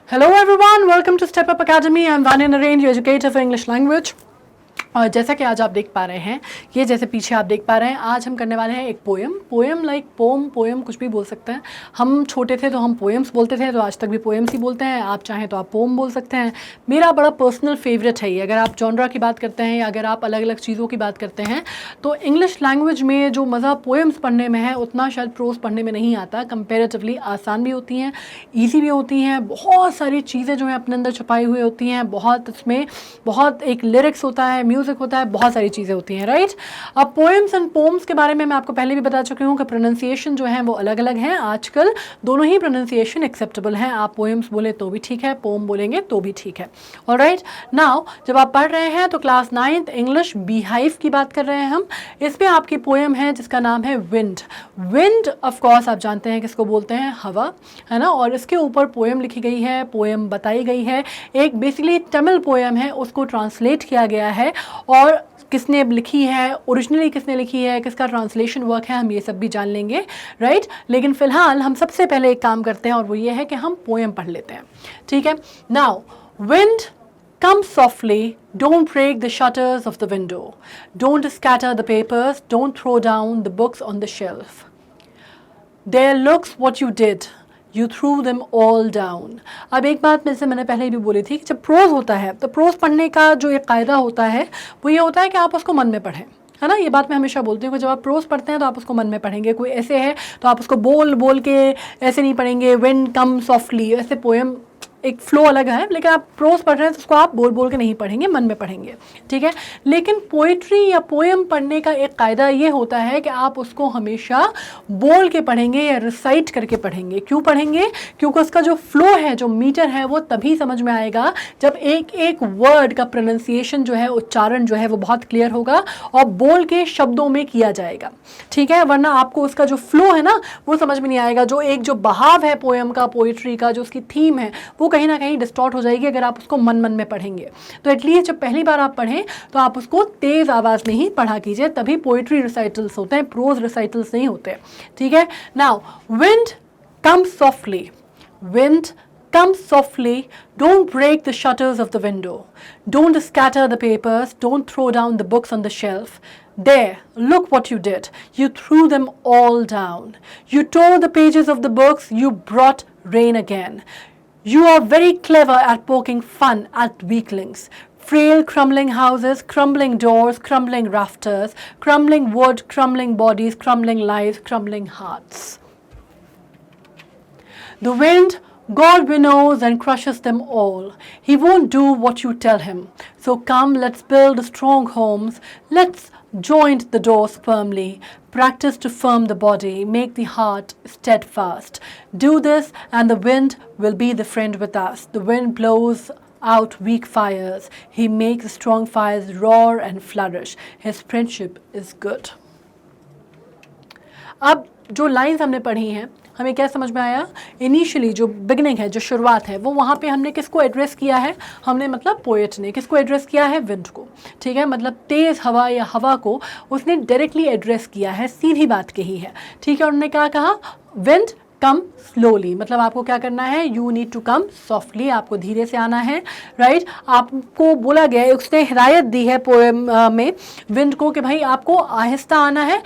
Hello everyone, welcome to Step Up Academy. I'm Vanya Narain, your educator for English language. और जैसा कि आज आप देख पा रहे हैं, ये जैसे पीछे आप देख पा रहे हैं, आज हम करने वाले हैं एक पोएम लाइक पोम कुछ भी बोल सकते हैं। हम छोटे थे तो हम पोएम्स बोलते थे, तो आज तक भी पोएम्स ही बोलते हैं। आप चाहें तो आप पोम बोल सकते हैं। मेरा बड़ा पर्सनल फेवरेट है ये। अगर आप जॉनरा की बात करते हैं या अगर आप अलग अलग चीज़ों की बात करते हैं तो इंग्लिश लैंग्वेज में जो मज़ा पोएम्स पढ़ने में है उतना शायद प्रोज पढ़ने में नहीं आता। कंपेरेटिवली आसान भी होती हैं, ईजी भी होती हैं, बहुत सारी चीज़ें जो हैं अपने अंदर छुपाई हुई होती हैं, बहुत इसमें बहुत एक लिरिक्स होता है, म्यूज़िक होता है, बहुत सारी चीज़ें होती हैं, राइट। अब पोएम्स एंड पोम्स के बारे में मैं आपको पहले भी बता चुकी हूँ कि प्रोनाउंसिएशन जो है वो अलग अलग हैं। आजकल दोनों ही प्रोनाउंसिएशन एक्सेप्टेबल हैं। आप पोएम्स बोले तो भी ठीक है, पोम बोलेंगे तो भी ठीक है। ऑलराइट, नाउ जब आप पढ़ रहे हैं तो क्लास 9th इंग्लिश बीहाइव की बात कर रहे हैं हम। इसमें आपकी पोएम है जिसका नाम है विंड। विंड ऑफ कोर्स आप जानते हैं किसको बोलते हैं, हवा, है ना। और इसके ऊपर पोएम लिखी गई है, पोएम बताई गई है। एक बेसिकली तमिल पोएम है, उसको ट्रांसलेट किया गया है। और किसने लिखी है, ओरिजिनली किसने लिखी है, किसका ट्रांसलेशन वर्क है, हम ये सब भी जान लेंगे, राइट। लेकिन फ़िलहाल हम सबसे पहले एक काम करते हैं और वो ये है कि हम पोएम पढ़ लेते हैं, ठीक है। Now wind come softly, don't break the shutters of the window, don't scatter the papers, don't throw down the books on the shelf. There looks what you did, you threw them all down. अब एक बात जैसे मैंने पहले भी बोली थी कि जब प्रोज होता है तो प्रोज पढ़ने का जो एक कायदा होता है वो ये होता है कि आप उसको मन में पढ़ें, है ना। ये बात मैं हमेशा बोलती हूँ कि जब आप प्रोज पढ़ते हैं तो आप उसको मन में पढ़ेंगे। कोई ऐसे है तो आप उसको बोल बोल के ऐसे नहीं पढ़ेंगे, विंड कम सॉफ्टली, ऐसे पोएम एक फ्लो अलग है। लेकिन आप प्रोज पढ़ रहे हैं तो उसको आप बोल बोल के नहीं पढ़ेंगे, मन में पढ़ेंगे, ठीक है। लेकिन पोइट्री या पोएम पढ़ने का एक कायदा ये होता है कि आप उसको हमेशा बोल के पढ़ेंगे या रिसाइट करके पढ़ेंगे। क्यों पढ़ेंगे? क्योंकि उसका जो फ्लो है, जो मीटर है, वो तभी समझ में आएगा जब एक एक वर्ड का प्रोनाउंसिएशन जो है, उच्चारण जो है वो बहुत क्लियर होगा और बोल के शब्दों में किया जाएगा, ठीक है। वरना आपको उसका जो फ्लो है ना वो समझ में नहीं आएगा। जो बहाव है पोएम का, पोइट्री का, जो उसकी थीम है, वो कहीं ना कहीं डिस्टॉर्ट हो जाएगी अगर आप उसको मन में पढ़ेंगे। तो एटलीस्ट जब पहली बार आप पढ़ें तो आप उसको तेज आवाज़ में ही पढ़ा कीजिए, तभी पोइट्री रिसाइटल्स होते हैं, प्रोज रिसाइटल्स नहीं होते, ठीक है। Now wind come softly, wind come softly, don't break the shutters of the window, don't scatter the papers, don't throw down the books on the shelf. There, look what you did, you threw them all down, you tore the pages of the books, you brought rain again. You are very clever at poking fun at weaklings. Frail, crumbling houses, crumbling doors, crumbling rafters, crumbling wood, crumbling bodies, crumbling lives, crumbling hearts. The wind, God winnows and crushes them all. He won't do what you tell him. So come, let's build strong homes. Let's joint the doors firmly. Practice to firm the body. Make the heart steadfast. Do this and the wind will be the friend with us. The wind blows out weak fires. He makes strong fires roar and flourish. His friendship is good. अब जो lines हमने पढ़ी हैं हमें क्या समझ में आया? इनिशियली जो बिगनिंग है, जो शुरुआत है, वो वहाँ पे हमने किसको एड्रेस किया है? हमने मतलब पोएट ने किसको एड्रेस किया है? विंड को, ठीक है। मतलब तेज़ हवा या हवा को उसने डायरेक्टली एड्रेस किया है, सीधी बात कही है, ठीक है। उन्होंने क्या कहा? विंड कम स्लोली, मतलब आपको क्या करना है? You need to come softly, आपको धीरे से आना है, राइट। आपको बोला गया है, उसने हिदायत दी है पोएम में विंड को कि भाई आपको आहिस्ता आना है,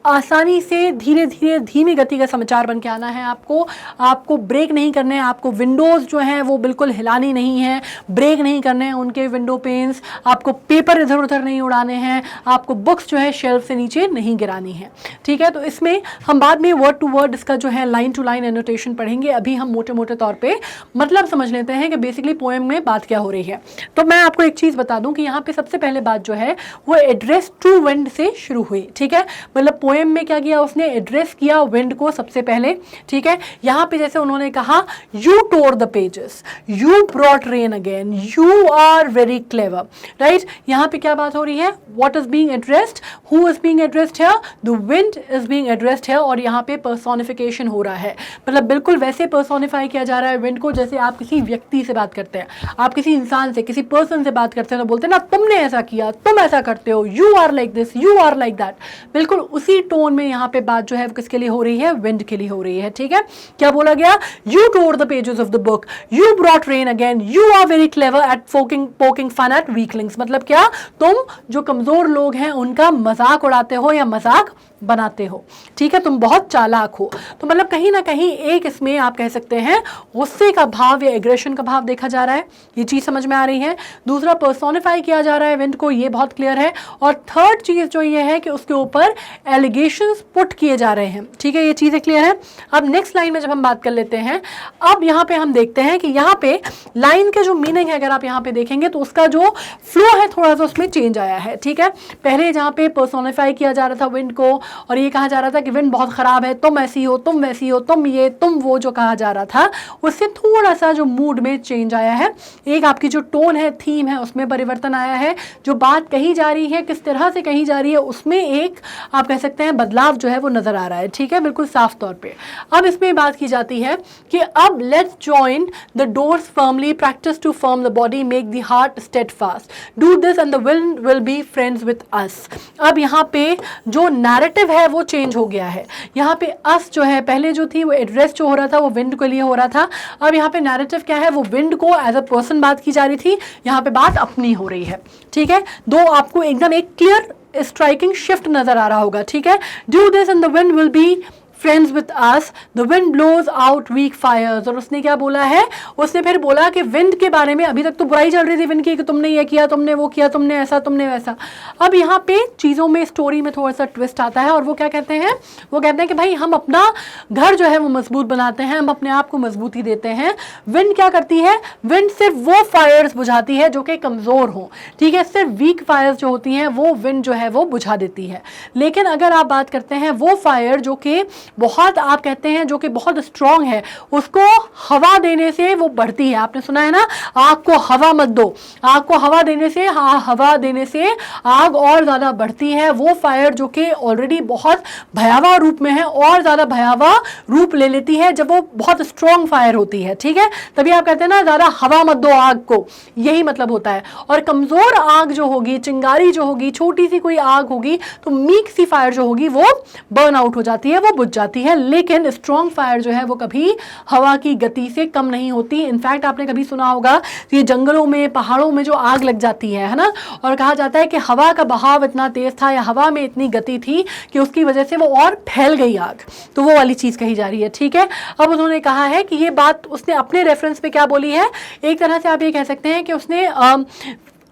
आसानी से धीरे धीरे धीमी गति का समाचार बन के आना है। आपको ब्रेक नहीं करने हैं, आपको विंडोज़ जो हैं वो बिल्कुल हिलानी नहीं है, ब्रेक नहीं करने हैं उनके विंडो पेन्स, आपको पेपर इधर उधर नहीं उड़ाने हैं, आपको बुक्स जो है शेल्फ से नीचे नहीं गिरानी है, ठीक है। तो इसमें हम बाद में वर्ड टू वर्ड इसका जो है लाइन टू लाइन एनोटेशन पढ़ेंगे। अभी हम मोटे मोटे तौर पर मतलब समझ लेते हैं कि बेसिकली पोएम में बात क्या हो रही है। तो मैं आपको एक चीज़ बता दूँ कि यहाँ पर सबसे पहले बात जो है वो एड्रेस टू विंड से शुरू हुई, ठीक है। मतलब पोएम में क्या किया? उसने एड्रेस किया विंड को सबसे पहले, ठीक है। यहाँ पे जैसे उन्होंने कहा you tore the pages, you brought rain again, you are very clever, right. यहाँ पे क्या बात हो रही है? What is being addressed, who is being addressed here? The wind is being addressed here. और यहाँ पे पर्सोनिफिकेशन हो रहा है, मतलब बिल्कुल वैसे पर्सोनिफाई किया जा रहा है विंड को जैसे आप किसी व्यक्ति से बात करते हैं, आप किसी इंसान से, किसी पर्सन से बात करते हैं तो बोलते हैं ना तुमने ऐसा किया, तुम ऐसा करते हो, you are like this, you are like that. बिल्कुल उसी टोन में यहाँ पे बात जो है वो किसके लिए हो रही है, विंड के लिए हो रही है, ठीक है। क्या बोला गया, you tore the pages of the book, you brought rain again, you are very clever at poking fun at weaklings. मतलब क्या, तुम जो कमजोर लोग हैं उनका मजाक उड़ाते हो या मजाक बनाते हो, ठीक है, तुम बहुत चालाक हो। तो मतलब कहीं ना कहीं एक इसमें आप कह सकते हैं गुस्से का भाव या एग्रेशन का भाव देखा जा रहा है, ये चीज समझ में आ रही है। दूसरा, पर्सोनिफाई किया जा रहा है विंड को, ये बहुत क्लियर है। और थर्ड चीज जो ये है कि उसके ऊपर एलिगेशंस पुट किए जा रहे हैं, ठीक है, ये चीजें क्लियर है। अब नेक्स्ट लाइन में जब हम बात कर लेते हैं, अब यहाँ पे हम देखते हैं कि यहाँ पे लाइन के जो मीनिंग है अगर आप यहाँ पे देखेंगे तो उसका जो फ्लो है थोड़ा सा उसमें चेंज आया है, ठीक है। पहले जहाँ पे पर्सोनिफाई किया जा रहा था विंड को और ये कहा जा रहा था कि विंड बहुत खराब है, तुम ऐसी हो, तुम वैसी हो, तुम ये तुम वो जो कहा जा रहा था, उससे थोड़ा सा जो मूड में चेंज आया है। एक आपकी जो टोन है, थीम है, उसमें परिवर्तन आया है। जो बात कही जा रही है, किस तरह से कही जा रही है, उसमें एक आप कह सकते हैं बदलाव जो है वो नजर आ रहा है, ठीक है, बिल्कुल साफ तौर पे। अब इसमें बात की जाती है कि अब let's join the doors firmly, practice to firm the body, make the heart steadfast, do this and the wind will be friends with us. अब यहाँ पे जो नैरेटिव है वो चेंज हो गया है। यहाँ पे अस जो है, पहले जो थी वो एड्रेस जो हो रहा था वो विंड के लिए हो रहा था। अब यहाँ पे नैरेटिव क्या है, वो विंड को एज अ पर्सन बात की जा रही थी, यहाँ पे बात अपनी हो रही है, ठीक है। दो आपको एकदम एक क्लियर स्ट्राइकिंग शिफ्ट नजर आ रहा होगा, ठीक है। Do this and the wind will be friends with us, the wind blows out weak fires. और उसने क्या बोला है, उसने फिर बोला कि विंड के बारे में, अभी तक तो बुराई चल रही थी विंड की कि तुमने ये किया, तुमने वो किया, तुमने ऐसा, तुमने वैसा। अब यहाँ पे चीज़ों में, स्टोरी में थोड़ा सा ट्विस्ट आता है और वो क्या कहते हैं, वो कहते हैं कि भाई हम अपना घर जो है वो मजबूत बनाते हैं, हम अपने आप को मजबूती देते हैं। विंड क्या करती है, विंड सिर्फ वो फायर्स बुझाती है जो कि कमज़ोर हो, ठीक है, सिर्फ वीक फायर्स जो होती हैं वो विंड जो है वो बुझा देती है। लेकिन अगर आप बात करते हैं वो फायर जो कि बहुत आप कहते हैं जो कि बहुत स्ट्रांग है, उसको हवा देने से वो बढ़ती है। आपने सुना है ना, आग को हवा मत दो, आग को हवा देने से, हवा देने से आग और ज़्यादा बढ़ती है। वो फायर जो कि ऑलरेडी बहुत भयावह रूप में है और ज़्यादा भयावह रूप ले लेती है जब वो बहुत स्ट्रांग फायर होती है, ठीक है। तभी आप कहते हैं ना, ज़्यादा हवा मत दो आग को, यही मतलब होता है। और कमज़ोर आग जो होगी, चिंगारी जो होगी, छोटी सी कोई आग होगी, तो मीक सी फायर जो होगी वो बर्न आउट हो जाती है, वो बुझ जाती है। लेकिन स्ट्रॉन्ग फायर जो है वो कभी हवा की गति से कम नहीं होती। इनफैक्ट आपने कभी सुना होगा ये जंगलों में, पहाड़ों में जो आग लग जाती है ना, और कहा जाता है कि हवा का बहाव इतना तेज था या हवा में इतनी गति थी कि उसकी वजह से वो और फैल गई आग, तो वो वाली चीज कही जा रही है, ठीक है। अब उन्होंने कहा है कि ये बात उसने अपने रेफरेंस पे क्या बोली है, एक तरह से आप ये कह सकते हैं कि उसने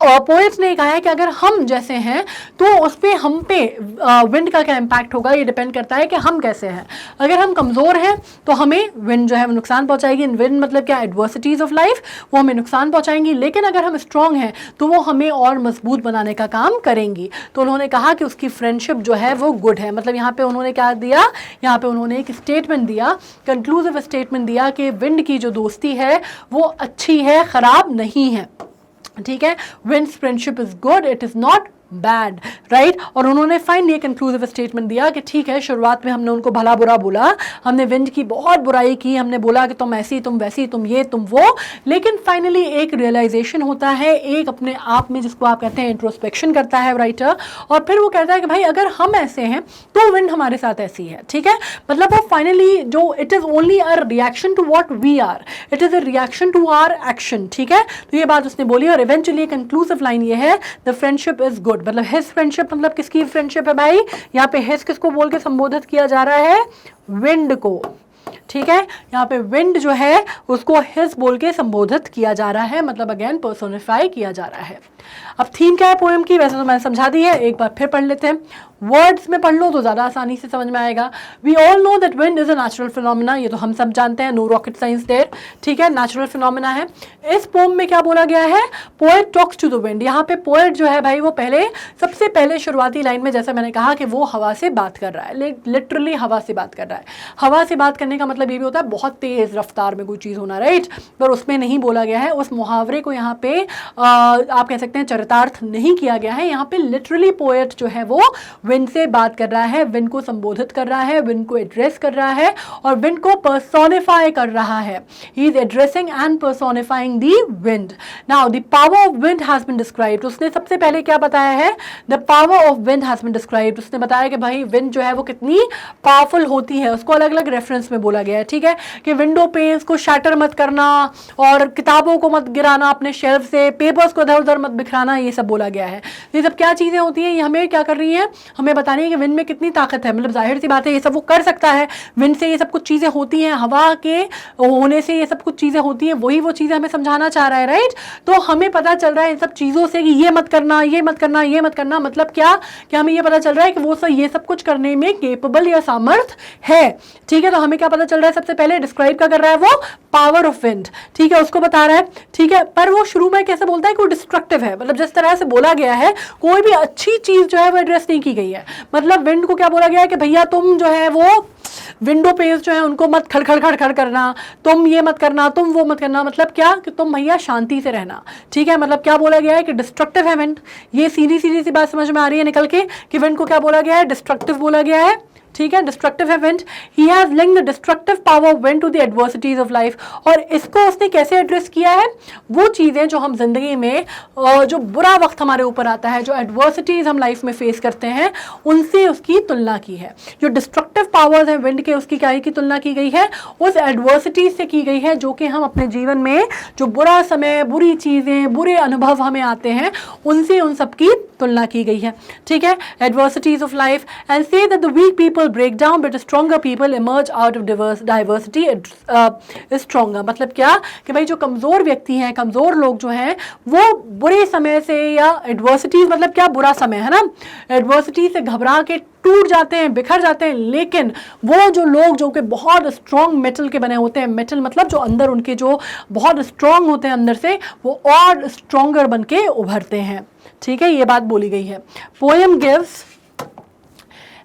पोएट्स ने कहा है कि अगर हम जैसे हैं तो उस पर हम पे विंड का क्या इम्पैक्ट होगा, ये डिपेंड करता है कि हम कैसे हैं। अगर हम कमज़ोर हैं तो हमें विंड जो है वो नुकसान पहुंचाएगी। विंड मतलब क्या, एडवर्सिटीज़ ऑफ लाइफ, वो हमें नुकसान पहुंचाएंगी। लेकिन अगर हम स्ट्रांग हैं तो वो हमें और मजबूत बनाने का काम करेंगी। तो उन्होंने कहा कि उसकी फ्रेंडशिप जो है वो गुड है। मतलब यहाँ पे उन्होंने क्या दिया, यहाँ पे उन्होंने एक स्टेटमेंट दिया, कंक्लूसिव स्टेटमेंट दिया कि विंड की जो दोस्ती है वो अच्छी है, ख़राब नहीं है, ठीक है। Winds friendship is good, it is not bad, right. और उन्होंने फाइनली ये कंक्लूसिव स्टेटमेंट दिया कि ठीक है, शुरुआत में हमने उनको भला बुरा बोला, हमने विंड की बहुत बुराई की, हमने बोला कि तुम ऐसी, तुम वैसी, तुम ये, तुम वो, लेकिन फाइनली एक रियलाइजेशन होता है, एक अपने आप में जिसको आप कहते हैं इंट्रोस्पेक्शन करता है राइटर, और फिर वो कहता है कि भाई अगर हम ऐसे हैं तो विंड हमारे साथ ऐसी है, ठीक है। मतलब वो फाइनली जो it is only a reaction to what we are, it is a reaction to our action, ठीक है। तो ये बात उसने बोली और इवेंचुअली कंक्लूसिव लाइन ये है, द फ्रेंडशिप इज गुड। मतलब हिज फ्रेंडशिप, मतलब किसकी फ्रेंडशिप है भाई, यहाँ पे हिज किसको बोल के संबोधित किया जा रहा है, विंड को, ठीक है। यहाँ पे विंड जो है उसको हिज बोल के संबोधित किया जा रहा है, मतलब अगेन पर्सोनिफाई किया जा रहा है। अब थीम क्या है पोएम की, वैसे तो मैंने समझा दी है, एक बार फिर पढ़ लेते हैं। वर्ड्स में पढ़ लो तो ज़्यादा आसानी से समझ में आएगा। We all know that wind is a natural phenomena, ये तो हम सब जानते हैं, नो रॉकेट साइंस देयर, ठीक है, नेचुरल फिनोमिना है। इस पोम में क्या बोला गया है, poet talks to the wind. यहाँ पे पोएट जो है भाई वो पहले, सबसे पहले शुरुआती लाइन में जैसा मैंने कहा कि वो हवा से बात कर रहा है, लिटरली हवा से बात कर रहा है। हवा से बात करने का मतलब ये भी होता है बहुत तेज रफ्तार में कोई चीज़ होना, राइट, पर उसमें नहीं बोला गया है। उस मुहावरे को यहाँ पे आप कह सकते हैं चरितार्थ नहीं किया गया है। यहाँ पे लिटरली पोएट जो है वो विंड से बात कर रहा है, विंड को संबोधित कर रहा है, विंड को एड्रेस कर रहा है और विंड को पर्सोनिफाई कर रहा है। He is addressing and personifying the wind. Now the power of wind has been described. उसने सबसे पहले क्या बताया है, the power of wind has been described. उसने बताया कि भाई विंड जो है वो कितनी पावरफुल होती है, उसको अलग अलग रेफरेंस में बोला गया है, ठीक है, कि विंडो पेन्स को शैटर मत करना और किताबों को मत गिराना अपने शेल्फ से, पेपर्स को इधर उधर मत बिखराना, ये सब बोला गया है। ये सब क्या चीज़ें होती हैं, ये हमें क्या कर रही हैं, हमें बता रही है कि विंड में कितनी ताकत है। मतलब जाहिर सी बात है ये सब वो कर सकता है, विंड से ये सब कुछ चीज़ें होती हैं, हवा के होने से ये सब कुछ चीज़ें होती हैं, वही वो चीज़ें हमें समझाना चाह रहा है, राइट। तो हमें पता चल रहा है इन सब चीज़ों से कि ये मत करना, ये मत करना, ये मत करना, मतलब क्या कि हमें ये पता चल रहा है कि वो सब ये सब कुछ करने में केपेबल या सामर्थ है, ठीक है। तो हमें क्या पता चल रहा है, सबसे पहले डिस्क्राइब क्या कर रहा है वो, पावर ऑफ विंड, ठीक है, उसको बता रहा है, ठीक है। पर वो शुरू में कैसे बोलता है कि वो डिस्ट्रक्टिव है, मतलब जिस तरह से बोला गया है कोई भी अच्छी चीज़ जो है वो एड्रेस नहीं की गई है। मतलब विंड को क्या बोला गया है कि भैया तुम जो है वो विंडो पेज जो है उनको मत खड़खड़ खड़खड़ करना, तुम ये मत करना, तुम वो मत करना, मतलब क्या कि तुम भैया शांति से रहना, ठीक है। मतलब क्या बोला गया है कि डिस्ट्रक्टिव है विंड। ये सीधी सीधी सी बात समझ में आ रही है निकल के कि विंड को क्या बोला गया है, डिस्ट्रक्टिव बोला गया है, ठीक है, डिस्ट्रक्टिव है wind. He has linked the destructive power of wind to the adversities of life. और इसको उसने कैसे एड्रेस किया है, वो चीज़ें जो हम जिंदगी में जो बुरा वक्त हमारे ऊपर आता है, जो एडवर्सिटीज हम लाइफ में फेस करते हैं, उनसे उसकी तुलना की है। जो डिस्ट्रक्टिव पावर्स हैं विंड के, उसकी क्या की तुलना की गई है, उस एडवर्सिटीज से की गई है जो कि हम अपने जीवन में जो बुरा समय, बुरी चीज़ें, बुरे अनुभव हमें आते हैं, उनसे उन सब की तुलना की गई है, ठीक है, adversities of life. And say that the weak people break down but stronger people emerge out of diversity is stronger। मतलब क्या कि भाई जो कमज़ोर व्यक्ति हैं, कमज़ोर लोग जो हैं वो बुरे समय से या एडवर्सिटीज, मतलब क्या बुरा समय है ना, एडवर्सिटी से घबरा के टूट जाते हैं, बिखर जाते हैं। लेकिन वो जो लोग जो कि बहुत स्ट्रॉन्ग मेटल के बने होते हैं, मेटल मतलब जो अंदर उनके जो बहुत स्ट्रॉन्ग होते हैं अंदर से, वो और स्ट्रॉन्गर बन के उभरते हैं, ठीक है, ये बात बोली गई है। Poem gives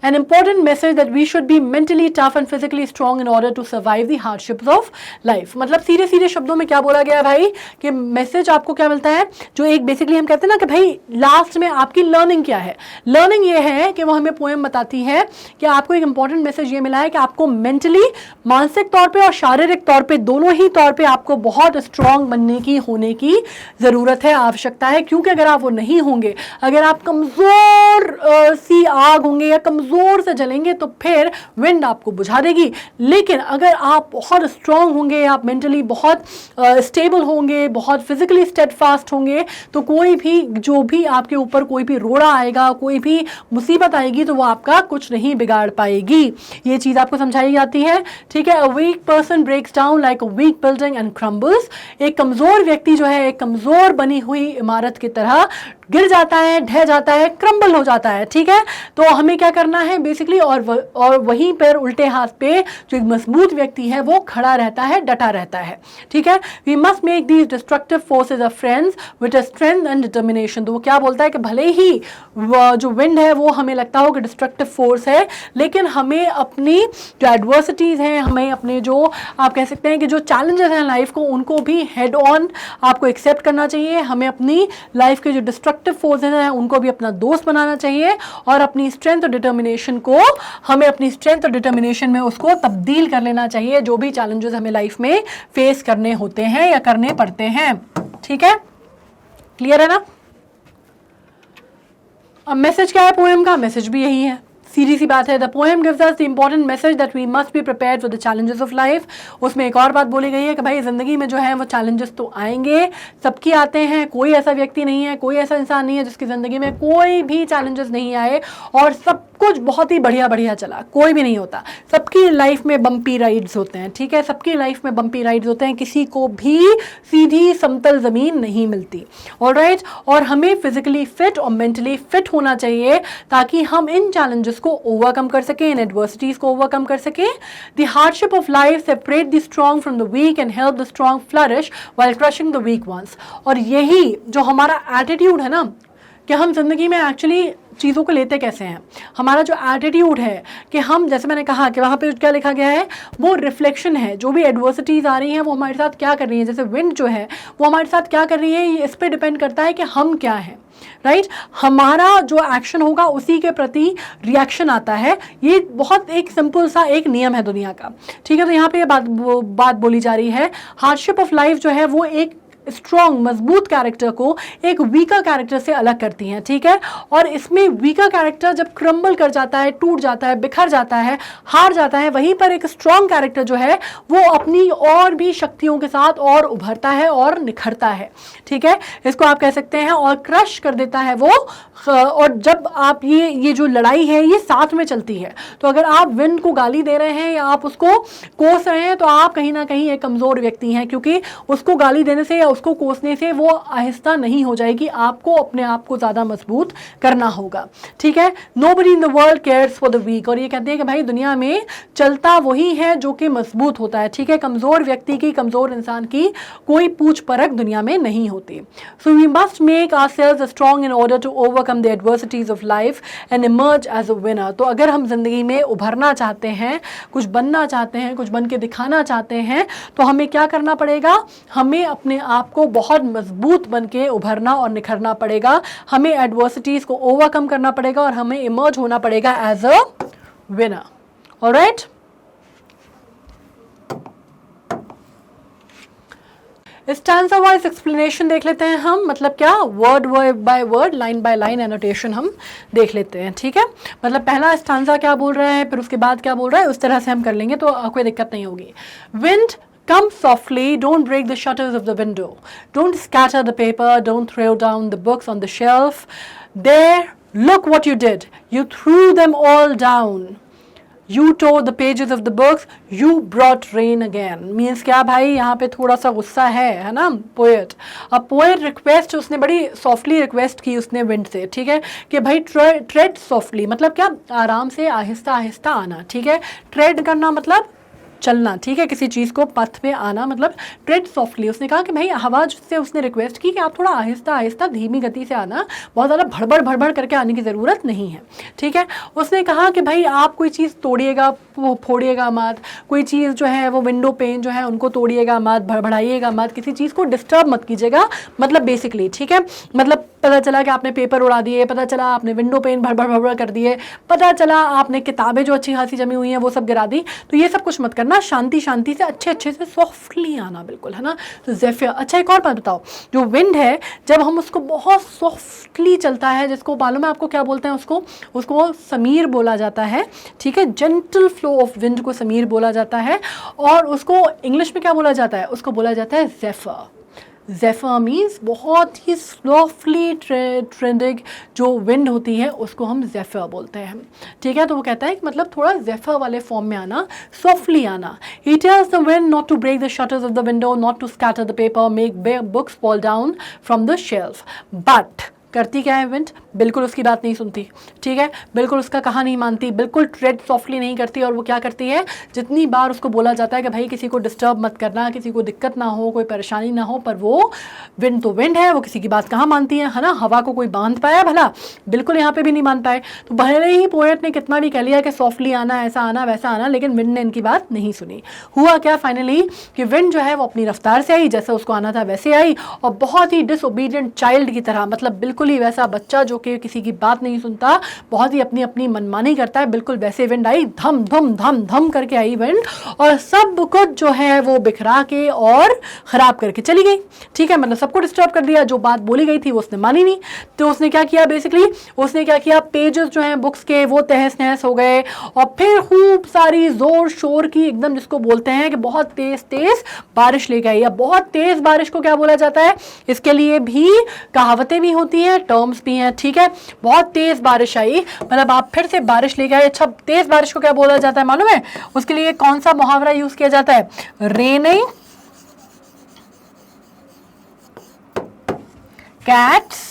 an important message that we should be mentally tough and physically strong in order to survive the hardships of life। मतलब सीधे सीधे शब्दों में क्या बोला गया भाई कि मैसेज आपको क्या मिलता है, जो एक बेसिकली हम कहते हैं ना कि भाई लास्ट में आपकी लर्निंग क्या है। लर्निंग ये है कि वो हमें पोएम बताती है कि आपको एक इंपॉर्टेंट मैसेज ये मिला है कि आपको मेंटली, मानसिक तौर पे और शारीरिक तौर पे, दोनों ही तौर पे आपको बहुत स्ट्रांग बनने की, होने की ज़रूरत है, आवश्यकता है। क्योंकि अगर आप वो नहीं होंगे, अगर आप कमज़ोर सी आग होंगे या जोर से जलेंगे तो फिर विंड आपको बुझा देगी। लेकिन अगर आप बहुत स्ट्रांग होंगे, आप मेंटली बहुत स्टेबल होंगे, बहुत फिजिकली स्टेडफास्ट होंगे, तो कोई भी जो भी आपके ऊपर कोई भी रोड़ा आएगा, कोई भी मुसीबत आएगी, तो वो आपका कुछ नहीं बिगाड़ पाएगी। ये चीज़ आपको समझाई जाती है, ठीक है। A weak person breaks down like a weak building and crumbles. एक कमज़ोर व्यक्ति जो है एक कमज़ोर बनी हुई इमारत की तरह गिर जाता है, ढह जाता है, क्रम्बल हो जाता है, ठीक है। तो हमें क्या करना है बेसिकली, और वहीं पर उल्टे हाथ पे जो एक मजबूत व्यक्ति है वो खड़ा रहता है, डटा रहता है, ठीक है। We must make these destructive forces a friends with a strength and determination. तो वो क्या बोलता है कि भले ही जो विंड है वो हमें लगता हो कि डिस्ट्रक्टिव फोर्स है, लेकिन हमें अपनी जो एडवर्सिटीज़ हैं, हमें अपने जो आप कह सकते हैं कि जो चैलेंजेस हैं लाइफ को, उनको भी हेड ऑन आपको एक्सेप्ट करना चाहिए। हमें अपनी लाइफ के जो डिस्ट्रक्टिव फोर्सेज हैं उनको भी अपना दोस्त बनाना चाहिए, और अपनी स्ट्रेंथ और डिटर्मिनेशन को हमें अपनी स्ट्रेंथ और डिटर्मिनेशन में उसको तब्दील कर लेना चाहिए, जो भी चैलेंजेस हमें लाइफ में फेस करने होते हैं या करने पड़ते हैं, ठीक है। क्लियर है ना। अब मैसेज क्या है पोएम का, मैसेज भी यही है, सीधी सी बात है। The poem gives us the important message that we must be prepared for the challenges of life. उसमें एक और बात बोली गई है कि भाई ज़िंदगी में जो है वो चैलेंजेस तो आएंगे, सबकी आते हैं। कोई ऐसा व्यक्ति नहीं है, कोई ऐसा इंसान नहीं है जिसकी ज़िंदगी में कोई भी चैलेंजेस नहीं आए और सब कुछ बहुत ही बढ़िया बढ़िया चला, कोई भी नहीं होता। सबकी लाइफ में बम्पी राइड्स होते हैं, ठीक है, सबकी लाइफ में बम्पी राइड्स होते हैं, किसी को भी सीधी समतल ज़मीन नहीं मिलती, ऑलराइट। और हमें फिजिकली फिट और मेंटली फिट होना चाहिए ताकि हम इन चैलेंजेस को ओवरकम कर सकें, इन एडवर्सिटीज को ओवरकम कर सकें। The hardship of life separate the strong from the weak and help the strong flourish while crushing the weak ones. और यही जो हमारा एटीट्यूड है ना, कि हम जिंदगी में एक्चुअली चीज़ों को लेते कैसे हैं, हमारा जो एटीट्यूड है कि हम, जैसे मैंने कहा कि वहाँ पे क्या लिखा गया है, वो रिफ्लेक्शन है, जो भी एडवर्सिटीज़ आ रही हैं वो हमारे साथ क्या कर रही हैं, जैसे विंड जो है वो हमारे साथ क्या कर रही है, ये इस पर डिपेंड करता है कि हम क्या हैं, राइट। हमारा जो एक्शन होगा उसी के प्रति रिएक्शन आता है। ये बहुत एक सिंपल सा एक नियम है दुनिया का, ठीक है। तो यहाँ पे ये बात बोली जा रही है, हार्डशिप ऑफ लाइफ जो है वो एक स्ट्रॉन्ग मजबूत कैरेक्टर को एक वीकर कैरेक्टर से अलग करती हैं, ठीक है। और इसमें वीकर कैरेक्टर जब क्रम्बल कर जाता है, टूट जाता है, बिखर जाता है, हार जाता है, वहीं पर एक स्ट्रॉन्ग कैरेक्टर जो है वो अपनी और भी शक्तियों के साथ और उभरता है और निखरता है, ठीक है। इसको आप कह सकते हैं और क्रश कर देता है वो। और जब आप ये जो लड़ाई है ये साथ में चलती है, तो अगर आप विंड को गाली दे रहे हैं या आप उसको कोस रहे हैं तो आप कहीं ना कहीं एक कमज़ोर व्यक्ति हैं, क्योंकि उसको गाली देने से या उसको कोसने से वो आहिस्ता नहीं हो जाएगी, आपको अपने आप को ज़्यादा मजबूत करना होगा, ठीक है। Nobody in the world cares for the weak, और ये कहते हैं कि भाई दुनिया में चलता वही है जो कि मजबूत होता है, ठीक है। कमज़ोर व्यक्ति की, कमज़ोर इंसान की कोई पूछ परख दुनिया में नहीं होती। So we must make ourselves strong in order to overcome the adversities of life and emerge as a winner. तो अगर हम जिंदगी में उभरना चाहते हैं, कुछ बनना चाहते हैं, कुछ बन के दिखाना चाहते हैं, तो हमें क्या करना पड़ेगा, हमें अपने आप को बहुत मजबूत बन के उभरना और निखरना पड़ेगा, हमें एडवर्सिटीज को ओवरकम करना पड़ेगा और हमें इमर्ज होना पड़ेगा as a winner. Alright, stanza wise explanation देख लेते हैं हम, मतलब क्या, word by word, line by line annotation हम देख लेते हैं, ठीक है। मतलब पहला स्टैंजा क्या बोल रहा है, फिर उसके बाद क्या बोल रहा है, उस तरह से हम कर लेंगे तो कोई दिक्कत नहीं होगी। Wind come softly, don't break the shutters of the window, don't scatter the paper, don't throw down the books on the shelf. There, look what you did, you threw them all down, you tore the pages of the books, you brought rain again. Means क्या भाई, यहाँ पे थोड़ा सा गुस्सा है ना poet. अब पोएट रिक्वेस्ट, उसने बड़ी सॉफ्टली रिक्वेस्ट की उसने विंड से, ठीक है, कि भाई ट्रेड सॉफ्टली, मतलब क्या, आराम से आहिस्ता आहिस्ता आना, ठीक है। ट्रेड करना मतलब चलना, ठीक है, किसी चीज़ को पथ पे आना मतलब ट्रेड सॉफ्टली। उसने कहा कि भाई, हवा से उसने रिक्वेस्ट की कि आप थोड़ा आहिस्ता आहिस्ता धीमी गति से आना, बहुत ज़्यादा भड़बड़ भड़बड़ करके आने की ज़रूरत नहीं है, ठीक है। उसने कहा कि भाई आप कोई चीज़ तोड़िएगा, फोड़िएगा मत, कोई चीज़ जो है वो विंडो पेन जो है उनको तोड़िएगा मत, भड़बड़ाइएगा मत, किसी चीज़ को डिस्टर्ब मत कीजिएगा, मतलब बेसिकली, ठीक है। मतलब पता चला कि आपने पेपर उड़ा दिए, पता चला आपने विंडो पेन भड़बड़ भड़बड़ कर दिए, पता चला आपने किताबें जो अच्छी खासी जमी हुई हैं वो सब गिरा दी, तो ये सब कुछ मत करना, शांति शांति से अच्छे से सॉफ्टली आना, बिल्कुल, है ना। तो ज़ेफियर। अच्छा, एक और बात बताओ, जो विंड है जब हम उसको बहुत सॉफ्टली चलता है, जिसको मालूम है आपको क्या बोलते हैं, उसको समीर बोला जाता है, ठीक है। जेंटल फ्लो ऑफ विंड को समीर बोला जाता है, और उसको इंग्लिश में क्या बोला जाता है, उसको बोला जाता है ज़ेफर। ज़ेफर मीन्स बहुत ही स्लोफली ट्रेंडिंग जो विंड होती है उसको हम ज़ेफर बोलते हैं, ठीक है। तो वो कहता है कि मतलब थोड़ा ज़ेफर वाले फॉर्म में आना, सॉफ्टली आना। He tells the wind not to break the shutters of the window, not to scatter the paper, make books fall down from the shelf. But करती क्या है विंड, बिल्कुल उसकी बात नहीं सुनती, ठीक है, बिल्कुल उसका कहा नहीं मानती, बिल्कुल ट्रेड सॉफ्टली नहीं करती। और वो क्या करती है, जितनी बार उसको बोला जाता है कि भाई किसी को डिस्टर्ब मत करना, किसी को दिक्कत ना हो, कोई परेशानी ना हो, पर वो विंड तो विंड है, वो किसी की बात कहाँ मानती है ना। हवा को कोई बांध पाया भला, बिल्कुल यहाँ पे भी नहीं मान पाए। तो भले ही पोएट ने कितना भी कह लिया कि सॉफ्टली आना, ऐसा आना, वैसा आना, लेकिन विंड ने इनकी बात नहीं सुनी। हुआ क्या फाइनली कि विंड जो है वो अपनी रफ्तार से आई, जैसे उसको आना था वैसे आई, और बहुत ही डिसओबीडियंट चाइल्ड की तरह, मतलब बिल्कुल ही वैसा बच्चा जो कि किसी की बात नहीं सुनता, बहुत ही अपनी अपनी मनमानी करता है, बिल्कुल वैसे विंड आई, धम धम धम धम करके आई विंड, और सब कुछ जो है वो बिखरा के और ख़राब करके चली गई, ठीक है। मतलब सबको डिस्टर्ब कर दिया, जो बात बोली गई थी वो उसने मानी नहीं। तो उसने क्या किया, बेसिकली उसने क्या किया, पेजेस जो हैं बुक्स के वो तहस नहस हो गए, और फिर खूब सारी ज़ोर शोर की, एकदम जिसको बोलते हैं कि बहुत तेज़ तेज़ बारिश लेके आई। अब बहुत तेज़ बारिश को क्या बोला जाता है, इसके लिए भी कहावतें भी होती हैं, टर्म्स भी हैं, ठीक है। बहुत तेज बारिश आई, मतलब आप फिर से बारिश लेके आए। अच्छा, तेज बारिश को क्या बोला जाता है मालूम है, उसके लिए कौन सा मुहावरा यूज किया जाता है, रेनिंग कैट्स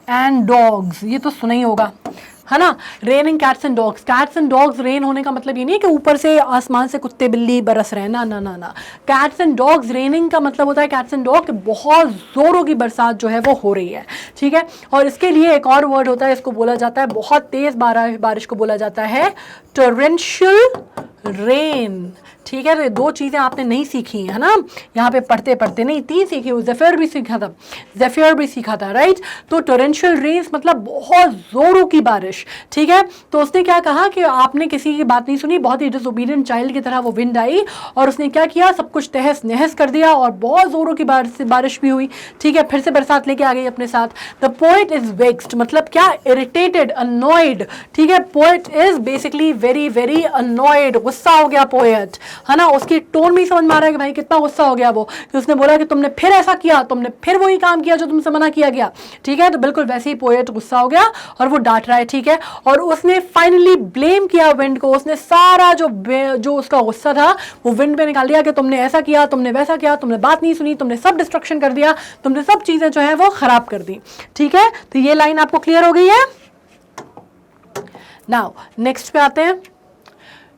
एंड डॉग्स। ये तो सुना ही होगा, है ना। Raining cats and dogs, cats and dogs rain होने का मतलब ये नहीं है कि ऊपर से आसमान से कुत्ते बिल्ली बरस रहे हैं, ना ना ना ना। कैट्स एंड डॉग्स रेनिंग का मतलब होता है कैट्स एंड डॉग, बहुत जोरों की बरसात जो है वो हो रही है, ठीक है। और इसके लिए एक और वर्ड होता है, इसको बोला जाता है, बहुत तेज बारिश को बोला जाता है टोरेंशियल रेन, ठीक है। तो ये दो चीज़ें आपने नहीं सीखी है ना, यहाँ पे पढ़ते पढ़ते नहीं, 3 सीखी हो, ज़ेफियर भी सीखा था, ज़ेफियर भी सीखा था, राइट। तो टोरेंशियल रेन्स मतलब बहुत ज़ोरों की बारिश, ठीक है। तो उसने क्या कहा कि आपने किसी की बात नहीं सुनी, बहुत ही डिसोबीडियंट चाइल्ड की तरह वो विंड आई और उसने क्या किया, सब कुछ तहस नहस कर दिया और बहुत ज़ोरों की बारिश भी हुई, ठीक है। फिर से बरसात लेके आ गई अपने साथ। द पोएट इज वेक्स्ड मतलब क्या, इरिटेटेड, अनॉयड, ठीक है। Poet is basically very very annoyed, गुस्सा हो गया पोएट, है ना। उसकी टोन में ही समझ में आ रहा है कि भाई कितना गुस्सा हो गया वो, कि उसने बोला कि तुमने फिर ऐसा किया, तुमने फिर वही काम किया जो तुमसे मना किया गया, ठीक है। तो बिल्कुल वैसे ही पोएट गुस्सा हो गया और वो डांट रहा है, ठीक है। और उसने फाइनली ब्लेम किया विंड को, उसने सारा जो उसका गुस्सा था वो विंड पे निकाल दिया कि तुमने ऐसा किया, तुमने वैसा किया, तुमने बात नहीं सुनी, तुमने सब डिस्ट्रक्शन कर दिया, तुमने सब चीजें जो है वो खराब कर दी, ठीक है। तो ये लाइन आपको क्लियर हो गई है। नाउ नेक्स्ट पे आते हैं।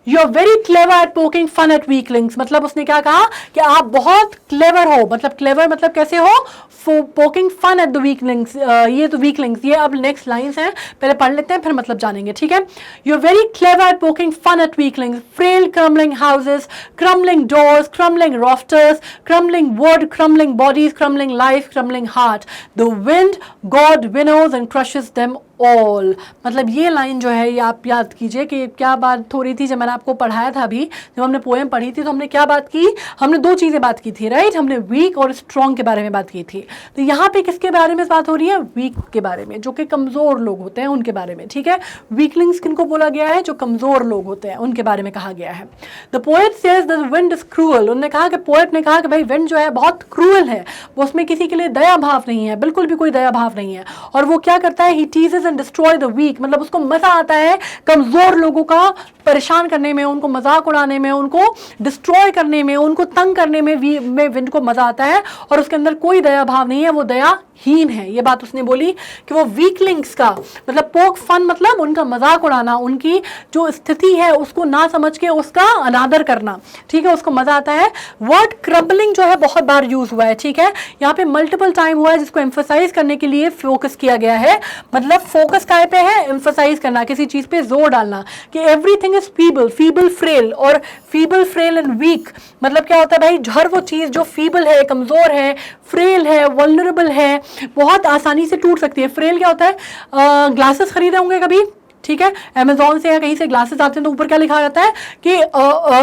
You are very clever at poking fun at weaklings, मतलब उसने क्या कहा कि आप बहुत क्लेवर हो, मतलब क्लेवर मतलब कैसे हो, poking fun at the weaklings, ये तो वीकलिंग्स, ये अब नेक्स्ट लाइंस हैं, पहले पढ़ लेते हैं फिर मतलब जानेंगे, ठीक है। You are very clever at poking fun at weaklings, frail crumbling houses, crumbling doors, crumbling rafters, crumbling wood, crumbling bodies, crumbling life, crumbling heart, the wind god winnows and crushes them all. मतलब ये line जो है ये आप याद कीजिए कि क्या बात हो रही थी जब मैंने आपको पढ़ाया था अभी, जब हमने पोएम पढ़ी थी तो हमने क्या बात की, हमने 2 चीज़ें बात की थी, राइट। हमने वीक और स्ट्रॉन्ग के बारे में बात की थी। तो यहाँ पे किसके बारे में बात हो रही है, वीक के बारे में, जो कि कमज़ोर लोग होते हैं उनके बारे में, ठीक है। वीकलिंग्स किनको बोला गया है, जो कमज़ोर लोग होते हैं उनके बारे में कहा गया है। The poet says the wind is cruel, उन्होंने कहा कि पोएट ने कहा कि भाई विंड जो है बहुत क्रूअल है, वो उसमें किसी के लिए दया भाव नहीं है, बिल्कुल भी कोई दया भाव नहीं है। और वो क्या करता है, he teases and destroy the weak, मतलब उसको मजा आता है कमजोर लोगों का परेशान करने में, उनको मजाक उड़ाने में, उनको डिस्ट्रॉय करने में, उनको तंग करने में विंड को मजा आता है। और उसके अंदर कोई दया भाव नहीं है, वो दयाहीन है। ये बात उसने बोली कि वो वीकलिंग्स का मतलब पोक फन मतलब उनका मजाक उड़ाना, उनकी जो स्थिति है उसको ना समझ के उसका अनादर करना, ठीक है, उसको मजा आता है। वर्ड क्रम्बलिंग जो है बहुत बार यूज हुआ है, ठीक है, यहाँ पे मल्टीपल टाइम हुआ है, जिसको एम्फसाइज करने के लिए फोकस किया गया है। मतलब फोकस काय पे है, एम्फसाइज करना, किसी चीज पे जोर डालना कि everything is feeble, feeble frail, और फीबल फ्रेल एंड वीक मतलब क्या होता है भाई, हर वो चीज जो फीबल है, कमजोर है, फ्रेल है, वल्नरेबल है, बहुत आसानी से टूट सकती है। फ्रेल क्या होता है, ग्लासेस खरीदे होंगे कभी, ठीक है, अमेजोन से या कहीं से ग्लासेस आते हैं तो ऊपर क्या लिखा रहता है कि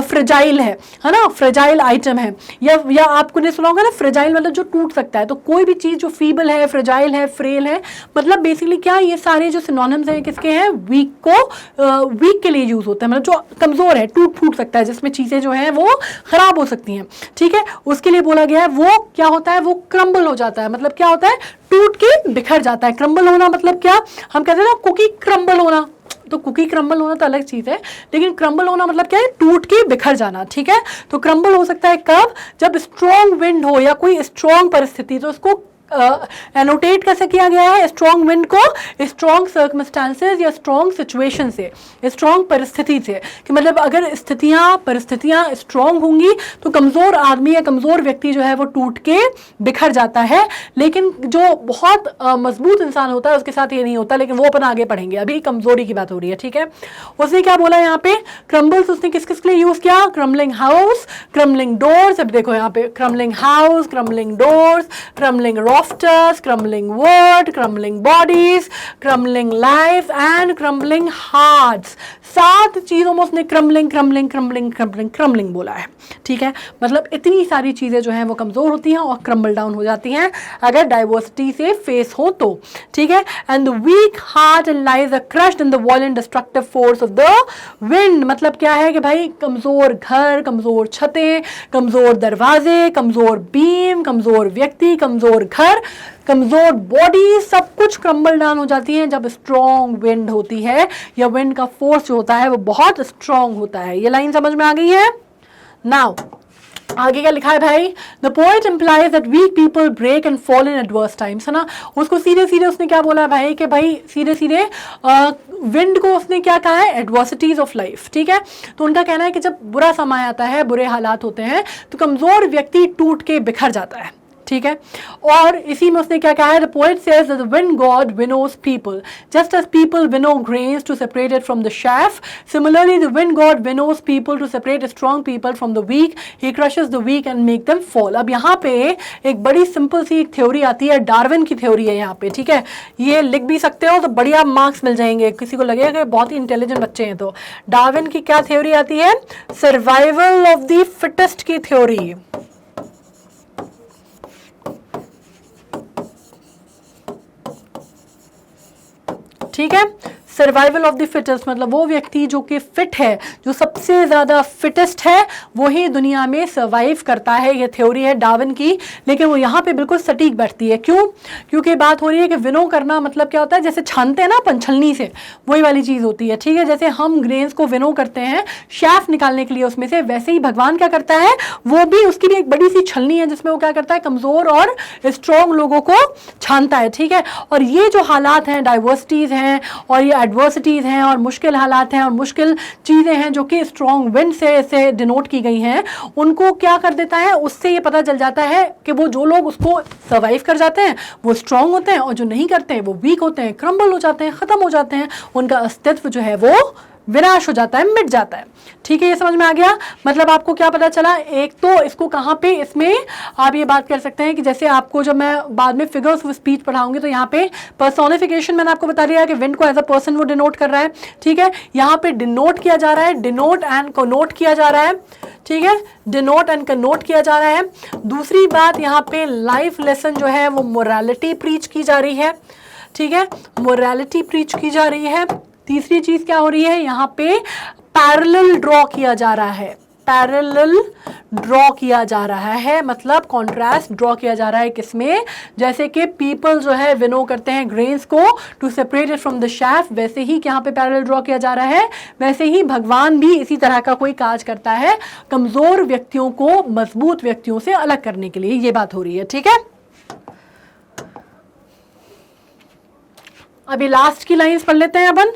फ्रेजाइल है ना, फ्रेजाइल आइटम है, या आपको ने सुना होगा ना, फ्रेजाइल मतलब जो टूट सकता है। तो कोई भी चीज जो फीबल है, फ्रेजाइल है, फ्रेल है, मतलब बेसिकली क्या, ये सारे जो सिनोनिम्स हैं किसके हैं, वीक को, वीक के लिए यूज होता है, मतलब जो कमजोर है, टूट फूट सकता है, जिसमें चीजें जो है वो खराब हो सकती हैं, ठीक है, उसके लिए बोला गया है। वो क्या होता है, वो क्रम्बल हो जाता है, मतलब क्या होता है, टूट के बिखर जाता है। क्रम्बल होना मतलब क्या, हम कहते हैं ना कुकी क्रम्बल होना, तो कुकी क्रम्बल होना तो अलग चीज है, लेकिन क्रम्बल होना मतलब क्या है, टूट के बिखर जाना, ठीक है। तो क्रम्बल हो सकता है कब, जब स्ट्रॉन्ग विंड हो या कोई स्ट्रॉन्ग परिस्थिति, तो उसको एनोटेट कैसे किया गया है, स्ट्रॉन्ग विंड को स्ट्रॉन्ग सर्कमस्टांसेस या स्ट्रॉन्ग सिचुएशन से, स्ट्रॉन्ग परिस्थिति से, कि मतलब अगर परिस्थितियां स्ट्रॉन्ग होंगी तो कमजोर आदमी या कमजोर व्यक्ति जो है वो टूट के बिखर जाता है। लेकिन जो बहुत मजबूत इंसान होता है उसके साथ ये नहीं होता, लेकिन वो अपन आगे पढ़ेंगे, अभी कमजोरी की बात हो रही है, ठीक है। उसने क्या बोला यहाँ पे, क्रम्बल्स उसने किस किस के लिए यूज किया, क्रम्बलिंग हाउस, क्रम्बलिंग डोर्स, अब देखो यहाँ पे crumbling house, crumbling doors, crumbling rafters, crumbling wood, crumbling bodies, crumbling life and crumbling hearts. 7 चीजों में उसने crumbling crumbling crumbling crumbling crumbling बोला है, ठीक है। मतलब इतनी सारी चीजें जो हैं वो कमजोर होती हैं और क्रम्बल डाउन हो जाती हैं अगर डाइवर्सिटी से फेस हो तो, ठीक है। And the weak heart and lives are crushed in the violent destructive force of the wind, मतलब क्या है कि भाई कमजोर घर, कमजोर छतें, कमजोर दरवाजे, कमजोर बीम, कमजोर व्यक्ति, कमजोर घर, कमजोर बॉडी, सब कुछ क्रम्बल डाउन हो जाती है जब स्ट्रॉन्ग विंड होती है या विंड का फोर्स जो होता है वो बहुत स्ट्रॉन्ग होता है। ये लाइन समझ में आ गई है। नाउ आगे क्या लिखा है भाई, the poet implies that weak people break and fall in adverse times, है ना। उसको सीधे सीधे उसने क्या बोला भाई कि भाई सीधे सीधे विंड को उसने क्या कहा है, एडवर्सिटीज ऑफ लाइफ, ठीक है। तो उनका कहना है कि जब बुरा समय आता है, बुरे हालात होते हैं, तो कमजोर व्यक्ति टूट के बिखर जाता है, ठीक है। और इसी में उसने क्या कहा है, the poet says that the wind god winnows people just as people winnow grains to separate it from the chaff, similarly the wind god winnows people to separate strong people from the weak, he crushes the weak and make them fall. अब यहाँ पे एक बड़ी simple सी एक theory आती है, Darwin की theory है यहाँ पे, ठीक है। ये लिख भी सकते हो तो बढ़िया मार्क्स मिल जाएंगे, किसी को लगेगा कि बहुत ही इंटेलिजेंट बच्चे हैं। तो डार्विन की क्या थ्योरी आती है, सर्वाइवल ऑफ द फिटेस्ट की थ्योरी, ठीक है। सर्वाइवल ऑफ द फिटेस्ट मतलब वो व्यक्ति जो कि फिट है, जो सबसे ज़्यादा फिटेस्ट है, वही दुनिया में सर्वाइव करता है। ये थ्योरी है डार्विन की, लेकिन वो यहाँ पे बिल्कुल सटीक बैठती है। क्यों? क्योंकि बात हो रही है कि विनो करना मतलब क्या होता है, जैसे छानते हैं ना अपन छलनी से, वही वाली चीज़ होती है, ठीक है। जैसे हम ग्रेन्स को विनो करते हैं शेफ निकालने के लिए उसमें से, वैसे ही भगवान क्या करता है, वो भी उसकी भी एक बड़ी सी छलनी है जिसमें वो क्या करता है, कमज़ोर और स्ट्रॉन्ग लोगों को छानता है, ठीक है। और ये जो हालात हैं, डाइवर्सिटीज़ हैं और ये एडवर्सिटीज़ हैं और मुश्किल हालात हैं और मुश्किल चीज़ें हैं जो कि स्ट्रॉन्ग विंड से डिनोट की गई हैं, उनको क्या कर देता है, उससे ये पता चल जाता है कि वो जो लोग उसको सर्वाइव कर जाते हैं वो स्ट्रॉन्ग होते हैं और जो नहीं करते हैं वो वीक होते हैं, क्रम्बल हो जाते हैं, ख़त्म हो जाते हैं, उनका अस्तित्व जो है वो विनाश हो जाता है, मिट जाता है, ठीक है। ये समझ में आ गया। मतलब आपको क्या पता चला, एक तो इसको कहाँ पे, इसमें आप ये बात कर सकते हैं कि जैसे आपको जब मैं बाद में फिगर्स ऑफ स्पीच पढ़ाऊंगी तो यहाँ पे पर्सोनिफिकेशन मैंने आपको बता दिया कि विंड को एज अ पर्सन वो डिनोट कर रहा है, ठीक है। यहाँ पे डिनोट किया जा रहा है, डिनोट एंड कनोट किया जा रहा है, ठीक है, डिनोट एंड कनोट किया जा रहा है। दूसरी बात यहाँ पे लाइफ लेसन जो है वो मोरालिटी प्रीच की जा रही है, ठीक है, मोरालिटी प्रीच की जा रही है। तीसरी चीज क्या हो रही है, यहाँ पे पैरेलल ड्रॉ किया जा रहा है, पैरेलल ड्रॉ किया जा रहा है मतलब कॉन्ट्रास्ट ड्रॉ किया जा रहा है किसमें, जैसे कि पीपल जो है विनो करते हैं ग्रेन्स को to separate it from the chaff, वैसे ही यहाँ पे पैरेलल ड्रॉ किया जा रहा है, वैसे ही भगवान भी इसी तरह का कोई काज करता है कमजोर व्यक्तियों को मजबूत व्यक्तियों से अलग करने के लिए, ये बात हो रही है, ठीक है। अभी लास्ट की लाइंस पढ़ लेते हैं अपन,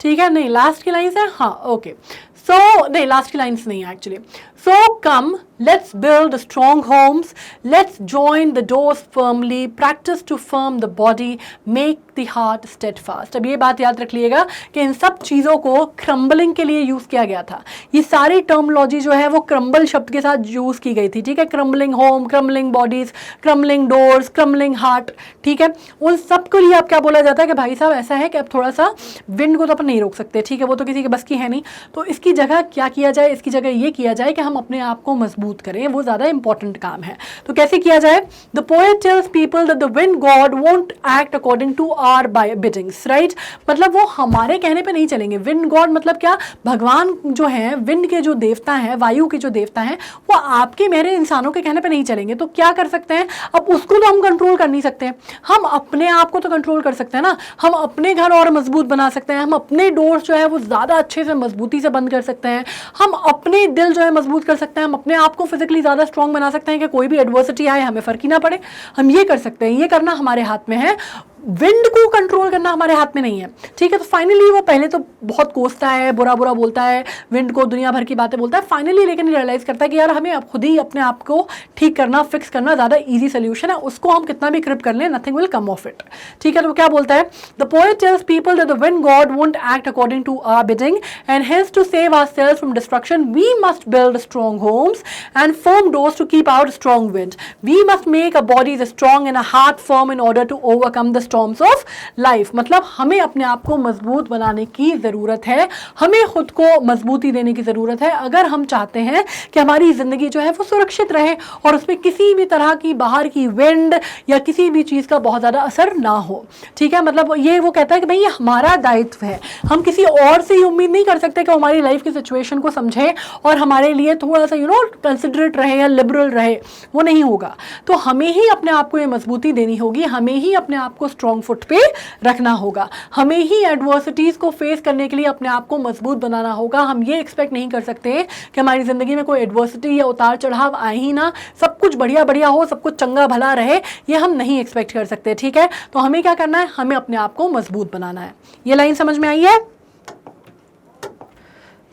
ठीक है। नहीं लास्ट की लाइंस है, हाँ ओके। सो नहीं लास्ट की लाइंस नहीं है actually. So come let's build strong homes, let's join the doors firmly, practice to firm the body, make the heart steadfast। अब ये बात याद रख लिएगा कि इन सब चीज़ों को क्रम्बलिंग के लिए यूज़ किया गया था। ये सारी टर्मोलॉजी जो है वो क्रम्बल शब्द के साथ यूज़ की गई थी, ठीक है। Crumbling home, crumbling bodies, crumbling doors, crumbling heart, ठीक है। उन सब के लिए अब क्या बोला जाता है कि भाई साहब ऐसा है कि अब थोड़ा सा विंड को तो अपन नहीं रोक सकते, ठीक है, वो तो किसी के बस की है नहीं, तो इसकी जगह क्या किया जाए, इसकी जगह ये किया जाए कि हम अपने आप को मजबूत करें, वो ज़्यादा इंपॉर्टेंट काम है। तो कैसे किया जाए, the poet tells people that the wind god won't act according to our biddings, right. मतलब वो हमारे कहने पे नहीं चलेंगे। विंड गॉड मतलब क्या, भगवान जो है, विंड के जो देवता हैं, वायु के जो देवता हैं, वो आपके मेरे इंसानों के कहने पे नहीं चलेंगे। तो क्या कर सकते हैं, अब उसको तो हम कंट्रोल कर नहीं सकते, हम अपने आप को तो कंट्रोल कर सकते हैं ना। हम अपने घर और मजबूत बना सकते हैं, हम अपने डोर्स जो है वो ज़्यादा अच्छे से मजबूती से बंद कर सकते हैं, हम अपने दिल जो है मजबूत कर सकते हैं, हम अपने आप को फिजिकली ज़्यादा स्ट्रॉन्ग बना सकते हैं कि कोई भी एडवर्सिटी आए हमें फ़र्क ही ना पड़े। हम ये कर सकते हैं, ये करना हमारे हाथ में है। विंड को कंट्रोल करना हमारे हाथ में नहीं है, ठीक है। तो फाइनली वो पहले तो बहुत कोसता है, बुरा बुरा बोलता है, विंड को दुनिया भर की बातें बोलता है, फाइनली लेकिन रियलाइज़ करता है कि यार हमें अब खुद ही अपने आप को ठीक करना, फिक्स करना ज़्यादा ईजी सोल्यूशन है, उसको हम कितना भी क्रिप कर लें, nothing will come of it, ठीक है। तो क्या बोलता है, the poet tells people that the wind god won't act according to our bidding and hence to save ourselves from destruction we must build strong homes and firm doors to keep out strong wind, we must make a bodies strong and a heart firm in order to overcome the storms of life. मतलब हमें अपने आप को मजबूत बनाने की ज़रूरत है, हमें खुद को मजबूती देने की ज़रूरत है अगर हम चाहते हैं कि हमारी ज़िंदगी जो है वो सुरक्षित रहे और उसमें किसी भी तरह की बाहर की विंड या किसी भी चीज़ का बहुत ज़्यादा असर ना हो, ठीक है। मतलब ये वो कहता है कि भाई ये हमारा दायित्व है, हम किसी और से ही उम्मीद नहीं कर सकते कि हमारी लाइफ की सिचुएशन को समझे और हमारे लिए थोड़ा सा कंसिडरेट रहे या लिबरल रहे, वो नहीं होगा। तो हमें ही अपने आप को ये मजबूती देनी होगी, हमें ही अपने आप को स्ट्रॉन्ग फुट पे रखना होगा। हमें ही एडवर्सिटीज़ को फेस करने के लिए अपने आप को मजबूत बनाना होगा। हम ये एक्सपेक्ट नहीं कर सकते कि हमारी ज़िंदगी में कोई एडवर्सिटी या उतार चढ़ाव आए ही ना, सब कुछ बढ़िया बढ़िया हो, सब कुछ चंगा भला रहे, ये हम नहीं एक्सपेक्ट कर सकते। ठीक है, तो हमें क्या करना है, हमें अपने आप को मजबूत बनाना है। ये लाइन समझ में आई है?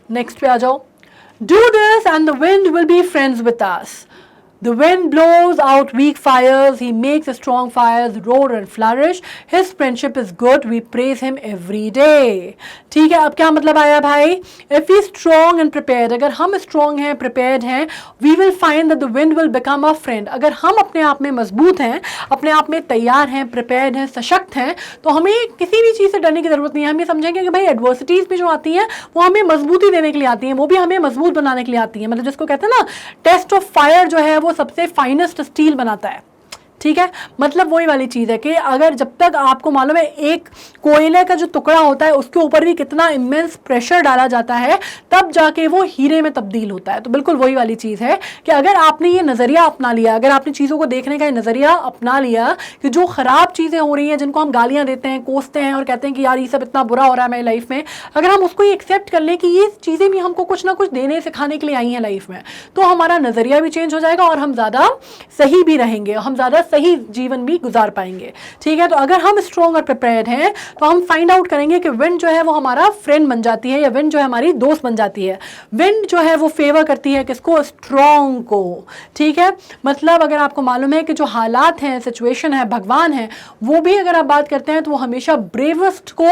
नेक्स्ट पे आ जाओ। Do this and the wind will be friends with us. The wind blows out weak fires, he makes the strong fires roar and flourish. His friendship is good, we praise him every day. ठीक है, अब क्या मतलब आया भाई? If we strong and prepared, अगर हम strong हैं, prepared हैं, we will find that the wind will become our friend. अगर हम अपने आप में मजबूत हैं, अपने आप में तैयार हैं, prepared हैं, सशक्त हैं, तो हमें किसी भी चीज़ से डरने की ज़रूरत नहीं है। हम ये समझेंगे कि भाई एडवर्सिटीज़ भी जो आती हैं वो हमें मजबूती देने के लिए आती हैं, वो भी हमें मजबूत बनाने के लिए आती हैं। मतलब जिसको कहते हैं ना, टेस्ट ऑफ फायर जो है वो सबसे फाइनेस्ट स्टील बनाता है। ठीक है, मतलब वही वाली चीज़ है कि अगर जब तक आपको मालूम है एक कोयले का जो टुकड़ा होता है उसके ऊपर भी कितना इमेंस प्रेशर डाला जाता है, तब जाके वो हीरे में तब्दील होता है। तो बिल्कुल वही वाली चीज़ है कि अगर आपने ये नज़रिया अपना लिया, अगर आपने चीज़ों को देखने का ये नज़रिया अपना लिया कि जो ख़राब चीज़ें हो रही हैं, जिनको हम गालियाँ देते हैं, कोसते हैं और कहते हैं कि यार ये सब इतना बुरा हो रहा है मेरी लाइफ में, अगर हम उसको ये एक्सेप्ट कर लें कि ये चीज़ें भी हमको कुछ ना कुछ देने सिखाने के लिए आई हैं लाइफ में, तो हमारा नज़रिया भी चेंज हो जाएगा और हम ज़्यादा सही भी रहेंगे, हम ज़्यादा सही जीवन भी गुजार पाएंगे। ठीक है, तो अगर हम स्ट्रॉन्ग और प्रिपेयर्ड हैं तो हम फाइंड आउट करेंगे कि विंड जो है वो हमारा फ्रेंड बन जाती है या विंड जो है हमारी दोस्त बन जाती है। विंड जो है वो फेवर करती है किसको? स्ट्रॉन्ग को। ठीक है, मतलब अगर आपको मालूम है कि जो हालात हैं, सिचुएशन है, भगवान है, वो भी अगर आप बात करते हैं तो वो हमेशा ब्रेवेस्ट को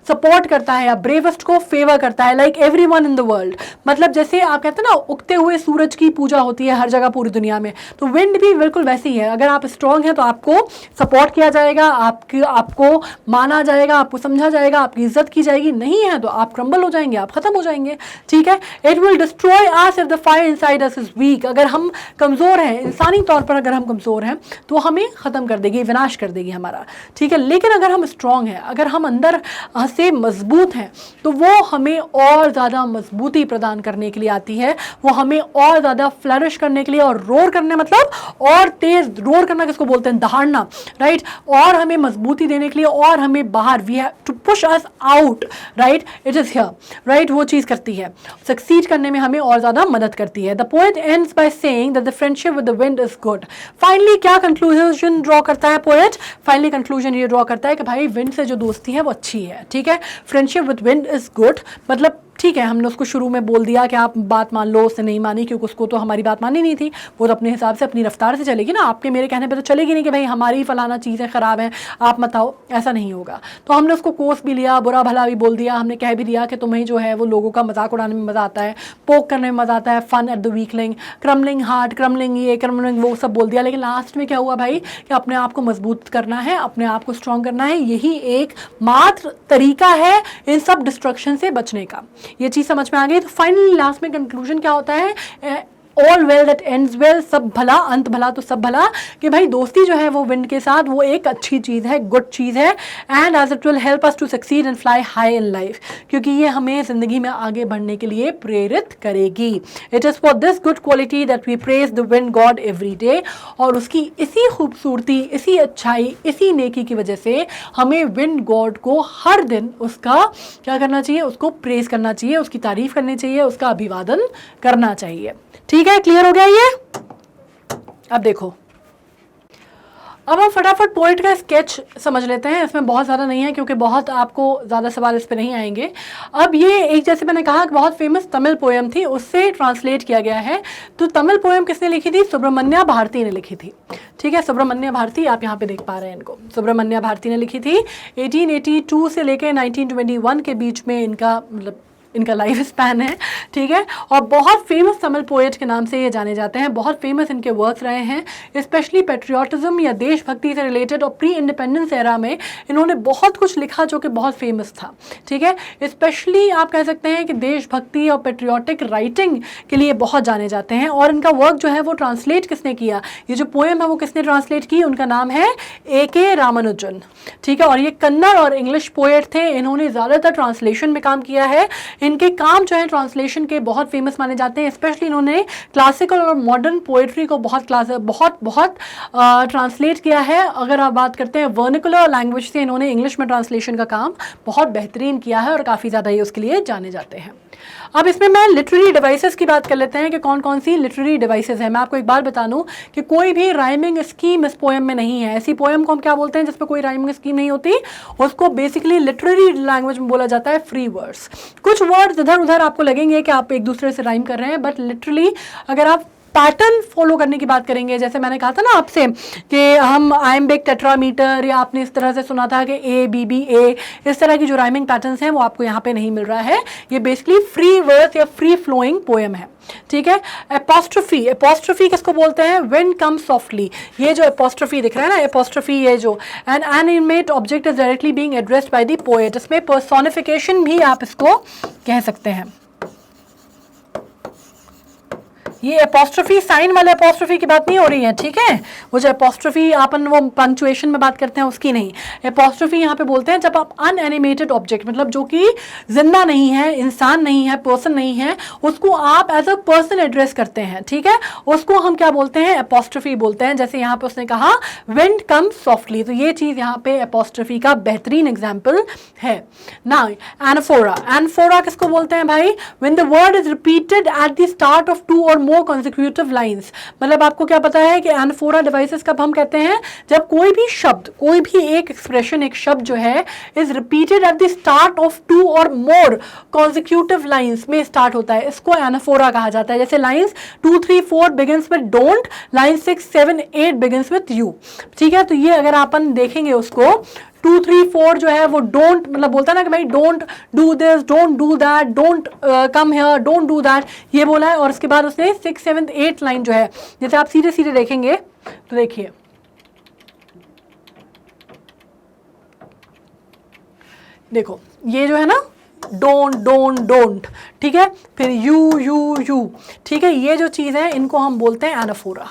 सपोर्ट करता है या ब्रेवेस्ट को फेवर करता है, like everyone in the world. मतलब जैसे आप कहते हैं ना उगते हुए सूरज की पूजा होती है हर जगह पूरी दुनिया में, तो विंड भी बिल्कुल वैसी है। अगर आप स्ट्रॉन्ग हैं तो आपको सपोर्ट किया जाएगा, आपको माना जाएगा, आपको समझा जाएगा, आपकी इज्जत की जाएगी। नहीं है तो आप क्रम्बल हो जाएंगे, आप खत्म हो जाएंगे। ठीक है, it will destroy us if the fire inside us is weak. अगर हम कमज़ोर हैं, इंसानी तौर पर अगर हम कमज़ोर हैं तो हमें ख़त्म कर देगी, विनाश कर देगी हमारा। ठीक है, लेकिन अगर हम स्ट्रॉन्ग हैं, अगर हम अंदर से मजबूत हैं, तो वो हमें और ज़्यादा मजबूती प्रदान करने के लिए आती है, वो हमें और ज़्यादा फ्लरिश करने के लिए, और रोर करने मतलब और तेज़ रोर करना किसको बोलते हैं? दहाड़ना, राइट, और हमें मजबूती देने के लिए और हमें बाहर, we have to push us out, right, it is here, right, वो चीज़ करती है, सक्सीड करने में हमें और ज़्यादा मदद करती है। The poet ends by saying that the friendship with the wind is good. Finally क्या कंक्लूजन ड्रॉ करता है पोएट? फाइनली कंक्लूजन ये ड्रॉ करता है कि भाई विंड से जो दोस्ती है वो अच्छी है। ठीक है, friendship with wind is good, मतलब ठीक है, हमने उसको शुरू में बोल दिया कि आप बात मान लो, उसने नहीं मानी क्योंकि उसको तो हमारी बात माननी नहीं थी, वो तो अपने हिसाब से अपनी रफ्तार से चलेगी ना, आपके मेरे कहने पे तो चलेगी नहीं कि भाई हमारी फलाना चीज़ें ख़राब हैं आप मत आओ, ऐसा नहीं होगा। तो हमने उसको कोस भी लिया, बुरा भला भी बोल दिया, हमने कह भी दिया कि तुम्हें जो है वो लोगों का मजाक उड़ाने में मज़ा आता है, पोक करने में मज़ा आता है, fun at the weakling, crumbling heart, crumbling ये क्रमलिंग वो सब बोल दिया। लेकिन लास्ट में क्या हुआ भाई कि अपने आप को मजबूत करना है, अपने आप को स्ट्रॉन्ग करना है, यही एक मात्र तरीका है इन सब डिस्ट्रक्शन से बचने का। ये चीज़ समझ में आ गई? तो फाइनली लास्ट में कंक्लूजन क्या होता है? All well that ends well, सब भला अंत भला तो सब भला, कि भाई दोस्ती जो है वो विंड के साथ वो एक अच्छी चीज़ है, गुड चीज़ है, and as it will help us to succeed and fly high in life, क्योंकि ये हमें ज़िंदगी में आगे बढ़ने के लिए प्रेरित करेगी। It is for this good quality that we praise the wind god every day, और उसकी इसी खूबसूरती, इसी अच्छाई, इसी नेकी की वजह से हमें विंड गॉड को हर दिन उसका क्या करना चाहिए? उसको प्रेज करना चाहिए, उसकी तारीफ़ करनी चाहिए, उसका अभिवादन करना चाहिए। ठीक है, क्लियर हो गया ये? अब देखो, अब हम फटाफट पोएट का स्केच समझ लेते हैं। इसमें बहुत ज़्यादा नहीं है क्योंकि बहुत आपको ज़्यादा सवाल इस पे नहीं आएंगे। अब ये एक, जैसे मैंने कहा कि बहुत फेमस तमिल पोएम थी, उससे ट्रांसलेट किया गया है। तो तमिल पोएम किसने लिखी थी? सुब्रमण्या भारती ने लिखी थी। ठीक है, सुब्रमण्या भारती, आप यहाँ पे देख पा रहे हैं इनको, सुब्रमण्या भारती ने लिखी थी। 1882 से लेकर 1921 के बीच में इनका मतलब इनका लाइफ स्पैन है। ठीक है, और बहुत फेमस तमिल पोएट के नाम से ये जाने जाते हैं, बहुत फेमस इनके वर्क्स रहे हैं, स्पेशली पेट्रियाटिज्म या देशभक्ति से रिलेटेड, और प्री इंडिपेंडेंस एरा में इन्होंने बहुत कुछ लिखा जो कि बहुत फेमस था। ठीक है, स्पेशली आप कह सकते हैं कि देशभक्ति और पेट्रियाटिक राइटिंग के लिए बहुत जाने जाते हैं, और इनका वर्क जो है वो ट्रांसलेट किसने किया? ये जो पोएम है वो किसने ट्रांसलेट की? उनका नाम है A.K. रामानुजन। ठीक है, और ये कन्नड़ और इंग्लिश पोएट थे, इन्होंने ज़्यादातर ट्रांसलेशन में काम किया है। इनके काम जो है ट्रांसलेशन के बहुत फेमस माने जाते हैं, स्पेशली इन्होंने क्लासिकल और मॉडर्न पोएट्री को बहुत ट्रांसलेट किया है। अगर आप बात करते हैं वर्निकुलर लैंग्वेज से इन्होंने इंग्लिश में ट्रांसलेशन का काम बहुत बेहतरीन किया है और काफ़ी ज़्यादा ये उसके लिए जाने जाते हैं। अब इसमें मैं लिटरेरी डिवाइसेस की बात कर लेते हैं कि कौन कौन सी लिटरेरी डिवाइसेस हैं। मैं आपको एक बार बता दूं कि कोई भी राइमिंग स्कीम इस पोएम में नहीं है। ऐसी पोएम को हम क्या बोलते हैं जिसमें कोई राइमिंग स्कीम नहीं होती, उसको बेसिकली लिटरेरी लैंग्वेज में बोला जाता है फ्री वर्ड्स। कुछ वर्ड्स इधर उधर आपको लगेंगे कि आप एक दूसरे से राइम कर रहे हैं, बट लिटरली अगर आप पैटर्न फॉलो करने की बात करेंगे, जैसे मैंने कहा था ना आपसे कि हम आयम्बिक टेट्रामीटर, या आपने इस तरह से सुना था कि ए बी बी ए, इस तरह की जो राइमिंग पैटर्न्स हैं वो आपको यहाँ पे नहीं मिल रहा है। ये बेसिकली फ्री वर्स या फ्री फ्लोइंग पोएम है, ठीक है। एपोस्ट्रोफी, एपोस्ट्रोफी किसको बोलते हैं? When come softly. ये जो एपोस्ट्रोफी दिख रहा है ना, एपोस्ट्रोफी, ये जो an animate object is directly being addressed by the poet, इसमें पर्सोनिफिकेशन भी आप इसको कह सकते हैं। ये एपोस्ट्रोफी साइन वाले एपोस्ट्रोफी की बात नहीं हो रही है, ठीक है। वो जो एपोस्ट्रोफी अपन वो पंक्चुएशन में बात करते हैं उसकी नहीं। एपोस्ट्रोफी यहाँ पे बोलते हैं जब आप अनएनिमेटेड ऑब्जेक्ट, मतलब जो कि जिंदा नहीं है, इंसान नहीं है, पर्सन नहीं है, उसको आप एज अ पर्सन एड्रेस करते हैं, ठीक है, उसको हम क्या बोलते हैं? एपोस्ट्रोफी बोलते हैं। जैसे यहाँ पे उसने कहा विंड कम सॉफ्टली, तो ये चीज़ यहाँ पे एपोस्ट्रोफी का बेहतरीन एग्जाम्पल है ना। एनाफोरा, एनाफोरा किसको बोलते हैं भाई? When the word is repeated at the start of 2 और more consecutive lines। मतलब आपको क्या पता है कि एनाफोरा डिवाइसेस कब हम कहते हैं? जब कोई भी शब्द, कोई भी एक एक्सप्रेशन, एक शब्द जो है is repeated at the start of 2 और मोर consecutive lines में स्टार्ट होता है, इसको एनाफोरा कहा जाता है। जैसे lines 2, 3, 4 begins with don't, line 6, 7, 8 begins with you, ठीक है। तो ये अगर अपन देखेंगे उसको 2, 3, 4 जो है वो डोंट, मतलब बोलता है ना कि भाई don't do this, don't do that, don't come here, don't do that, ये बोला है। और उसके बाद उसने 6, 7, 8 लाइन जो है, जैसे आप सीधे सीधे देखेंगे तो देखिए, देखो ये जो है ना डोंट डोंट डोंट, ठीक है, फिर यू यू यू, ठीक है, ये जो चीज़ है इनको हम बोलते हैं एनाफोरा,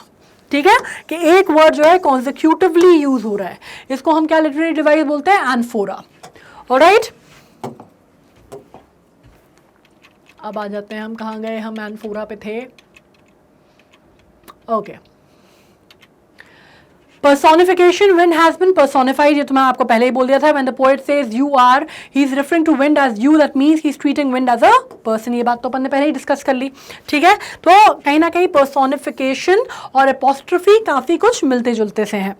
ठीक है, कि एक वर्ड जो है कॉन्जिक्यूटिवली यूज हो रहा है, इसको हम क्या लिटरेरी डिवाइस बोलते हैं? एनाफोरा। ऑलराइट, अब आ जाते हैं हम कहाँ गए, हम एनाफोरा पे थे। Okay, personification, wind has been personified, ये तो मैं आपको पहले ही बोल दिया था। when the poet says you are, he is referring to wind as you, that means he is treating wind as a person। ये बात तो अपन ने पहले ही डिस्कस कर ली, ठीक है। तो कहीं ना कहीं personification और apostrophe काफ़ी कुछ मिलते जुलते से हैं।